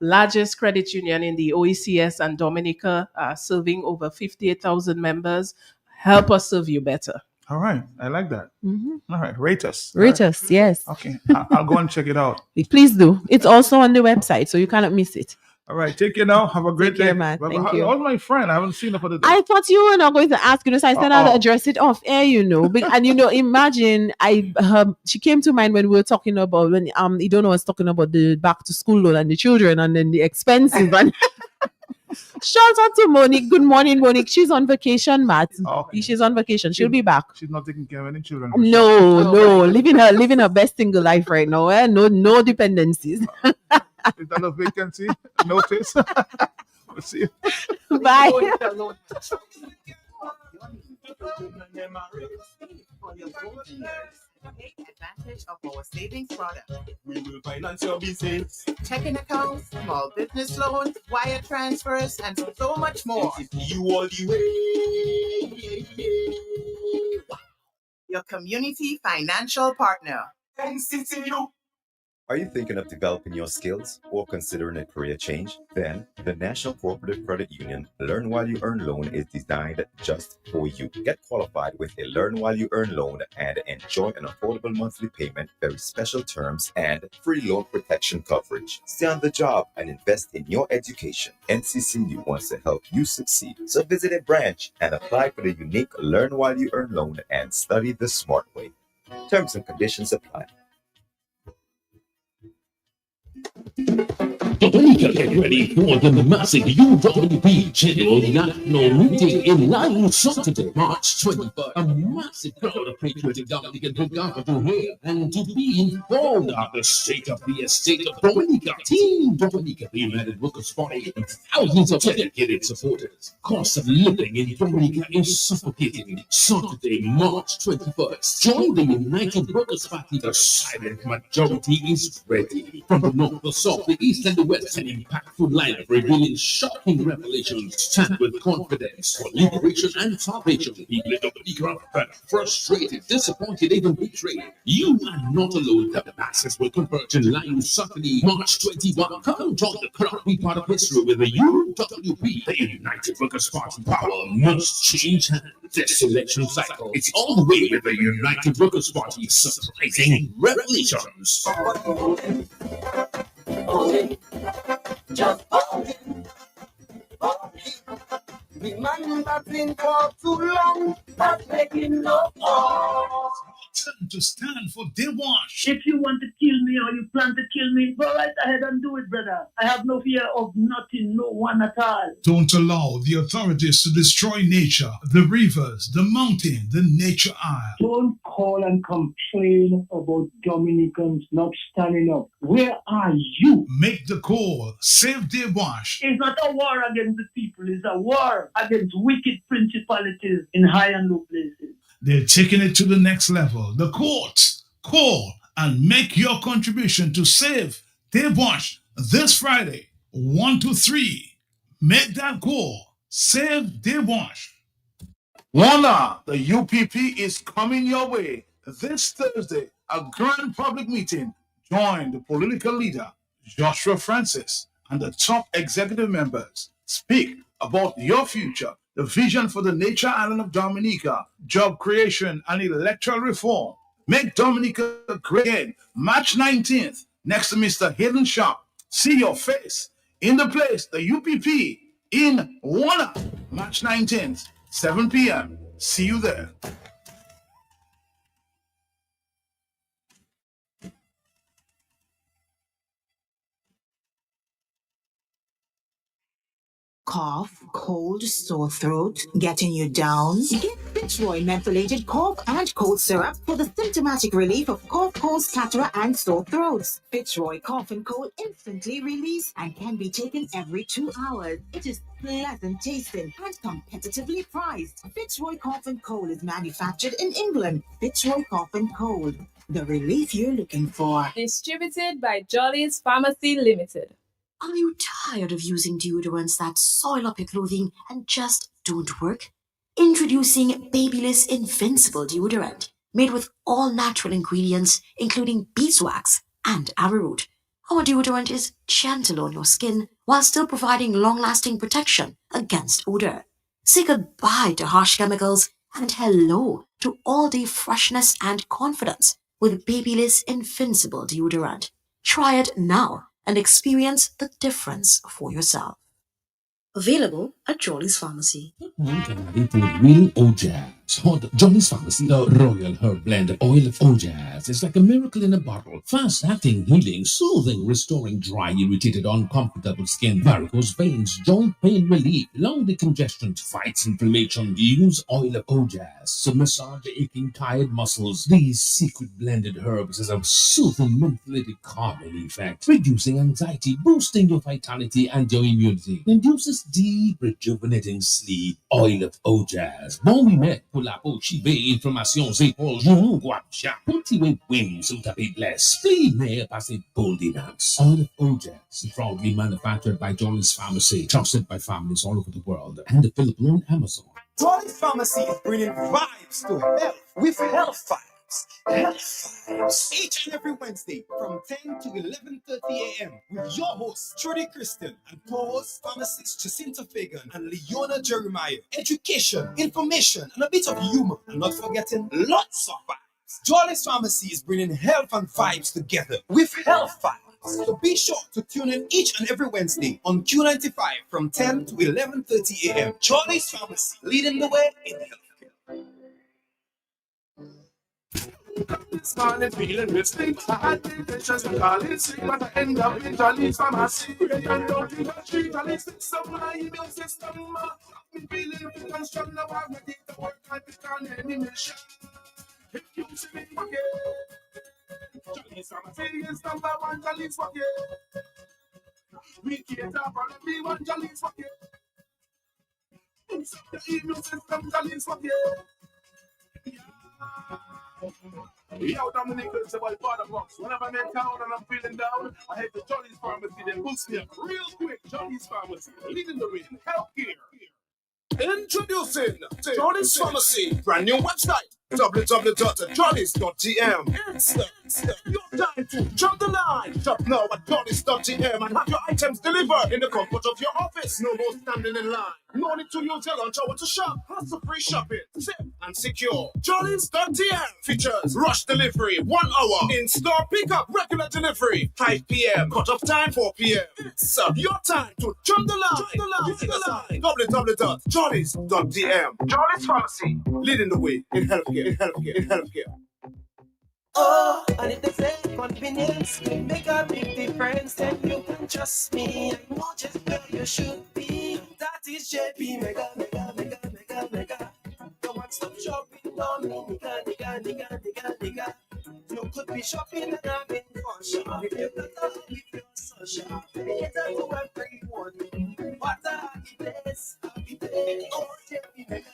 largest credit union in the OECS and Dominica, serving over 58,000 members. Help us serve you better. All right. I like that. Mm-hmm. All right. Rate us. Rate us, yes. Okay. I'll go and check it out. Please do. It's also on the website, so you cannot miss it. All right, take care now. Have a great day. Man. Thank you. How's my friend? I haven't seen her for the day. I thought you were not going to ask, so I said I'll address it off air, And imagine she came to mind when we were talking about when Idono was talking about the back to school loan and the children and then the expenses. And shout out to Monique. Good morning, Monique. She's on vacation, Matt. Okay. She's on vacation. She'll be back. She's not taking care of any children. No, living her best single life right now. No dependencies. Is that a vacancy? Notice. We'll see you. Bye. Take advantage of our savings product. We will finance your business. Checking accounts, small business loans, wire transfers, and so much more. You all the way. Your community financial partner. NCCU. Are you thinking of developing your skills or considering a career change? Then the National Cooperative Credit Union Learn While You Earn loan is designed just for you. Get qualified with a Learn While You Earn loan and enjoy an affordable monthly payment, very special terms, and free loan protection coverage. Stay on the job and invest in your education. NCCU wants to help you succeed. So visit a branch and apply for the unique Learn While You Earn loan and study the smart way. Terms and conditions apply. Dominica, get ready for the massive UWP General National Meeting in Lyon, Saturday, March 21st. A massive crowd of patriotic Dominicans will gather to hear and to be informed of the state of the estate of Dominica. Team Dominica, the United Workers' Party, and thousands of dedicated supporters. Cost of living in Dominica is suffocating. Saturday, March 21st. Join the United Workers' Party. The silent majority is ready. From the north, the south, the east, and the west, an impactful lineup revealing shocking revelations. Stand with confidence for liberation and salvation. People in Dominica are frustrated, disappointed, even betrayed. You are not alone. The masses will converge in line Saturday, March 21. Come and join the crowd. Be part of history with the UWP. The United Workers' Party power must change hands. This election cycle, it's all the way with the United Workers' Party. Surprising revelations. Just voting. The man that's been for too long, that's making no call. Turn to stand for Dewash. If you want to kill me or you plan to kill me, go right ahead and do it, brother. I have no fear of nothing, no one at all. Don't allow the authorities to destroy nature, the rivers, the mountain, the nature isle. Don't call and complain about Dominicans not standing up. Where are you? Make the call. Save Dewash. It's not a war against the people. It's a war against wicked principalities in high and low places. They're taking it to the next level. The courts. Call and make your contribution to save Dewash this Friday, 1 to 3. Make that call. Save Dewash. Voila! The UPP is coming your way. This Thursday, a grand public meeting. Join the political leader, Joshua Francis, and the top executive members. Speak about your future, the vision for the nature island of Dominica, job creation and electoral reform. Make Dominica great again. March 19th, next to Mr. Hayden Sharp. See your face in the place, the UPP in Warner, March 19th, 7 p.m. See you there. Cough, cold, sore throat, getting you down? Get Fitzroy mentholated cough and cold syrup for the symptomatic relief of cough, colds, catarrh, and sore throats. Fitzroy Cough and Cold instantly release and can be taken every 2 hours. It is pleasant tasting and competitively priced. Fitzroy Cough and Cold is manufactured in England. Fitzroy Cough and Cold, the relief you're looking for. Distributed by Jolly's Pharmacy Limited. Are you tired of using deodorants that soil up your clothing and just don't work? Introducing Babyliss Invincible Deodorant, made with all natural ingredients, including beeswax and arrowroot. Our deodorant is gentle on your skin while still providing long-lasting protection against odor. Say goodbye to harsh chemicals and hello to all-day freshness and confidence with Babyliss Invincible Deodorant. Try it now and experience the difference for yourself. Available at Jolly's Pharmacy. One can add it with real Ojaz. Or Jolly's Pharmacy, the Royal Herb Blend Oil of Ojaz. It's like a miracle in a bottle. Fast-acting, healing, soothing, restoring dry, irritated, uncomfortable skin, varicose veins, joint pain relief, lung decongestion, fights inflammation. Use Oil of Ojaz to massage aching, tired muscles. These secret blended herbs has a soothing, mentholated calming effect, reducing anxiety, boosting your vitality and your immunity. Induces deep, rejuvenating sleep. Oil of Ojaz. Bon oui, mais pour la peau chivée, inflammation, épaules, genoux, guapcha. Cultivez wim, sous tapis bless. Spleen, mais passez bold dance. Oil of Ojaz. Proudly manufactured by Jolly's Pharmacy. Trusted by families all over the world. And available on Amazon. Jolly's Pharmacy is bringing vibes to health with Health Vibes. Health Vibes. Each and every Wednesday from 10 to 11:30 a.m. with your hosts, Trudy Kristen, and co-hosts pharmacists Jacinta Fagan and Leona Jeremiah. Education, information, and a bit of humor. And not forgetting lots of vibes. Jolly's Pharmacy is bringing health and vibes together with Health Vibes. So be sure to tune in each and every Wednesday on Q95 from 10 to 11:30 a.m. Jolly's Pharmacy, leading the way in healthcare. This morning feeling with sleep. I had patience and calling sleep, but I end up in Jolly's Pharmacy. Great and out in the street, Jolly's fix up my immune system. Me feeling fit and strong, now I'm ready to work like it on any mission. If you see me walking, Jolly's Pharmacy is number one, Jolly's walking. We cater for everyone, Jolly's walking. Boost up the immune system, Jolly's walking. Yo, Dominic, it's about Father Box. Whenever I'm in town and I'm feeling down, I head to Jolly's Pharmacy. They boost me up real quick. Jolly's Pharmacy, leading the way in healthcare. Introducing Jolly's Pharmacy, brand new website, www.jollies.gm. It's your time to jump the line. Shop now at jollies.gm and have your items delivered in the comfort of your office. No more standing in line. No need to use your lunch hour to shop. Hassle-free shopping, safe and secure. Jollies.tm features rush delivery, 1 hour. In-store pickup, regular delivery, 5 p.m. Cut-off time, 4 p.m. It's your time to jump the line. www.jollies.tm. Jollies Pharmacy, leading the way in healthcare. Oh, and if they say convenience can make a big difference, then you can trust me. I know just where you should be. That is JP Mega. The one-stop shopping, nigga. You could be shopping and having fun. Shop if you're not with your social. It's to everyone. What a happy place. Oh, JP Mega.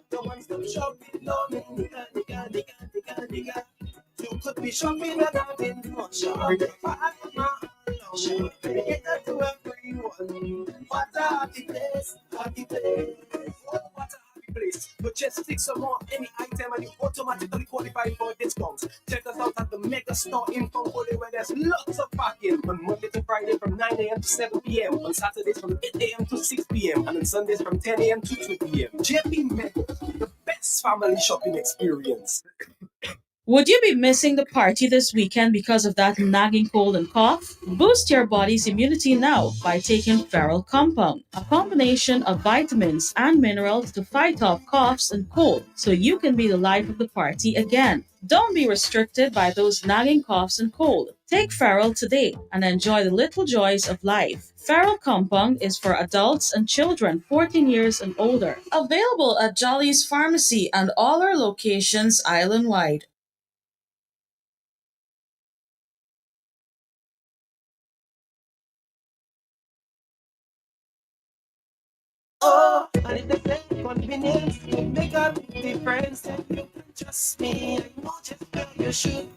The one-stop shopping, nigga. You could be shopping and having fun. Shop it's to everyone. What a happy place. Oh, what a happy place. But just click some more any item and you automatically qualify for discounts. Check us out at the Mega Store in Fongolia where there's lots of parking on Monday to Friday from 9 a.m. to 7 p.m. On Saturdays from 8 a.m. to 6 p.m. and on Sundays from 10 a.m. to 2 p.m. JP Mega, the best family shopping experience. Would you be missing the party this weekend because of that nagging cold and cough? Boost your body's immunity now by taking Feral Compound, a combination of vitamins and minerals to fight off coughs and cold, so you can be the life of the party again. Don't be restricted by those nagging coughs and cold. Take Feral today and enjoy the little joys of life. Feral Compound is for adults and children 14 years and older. Available at Jolly's Pharmacy and all our locations island-wide. Oh, and if they say convenience can make a big difference, then you can trust me. I know just where you should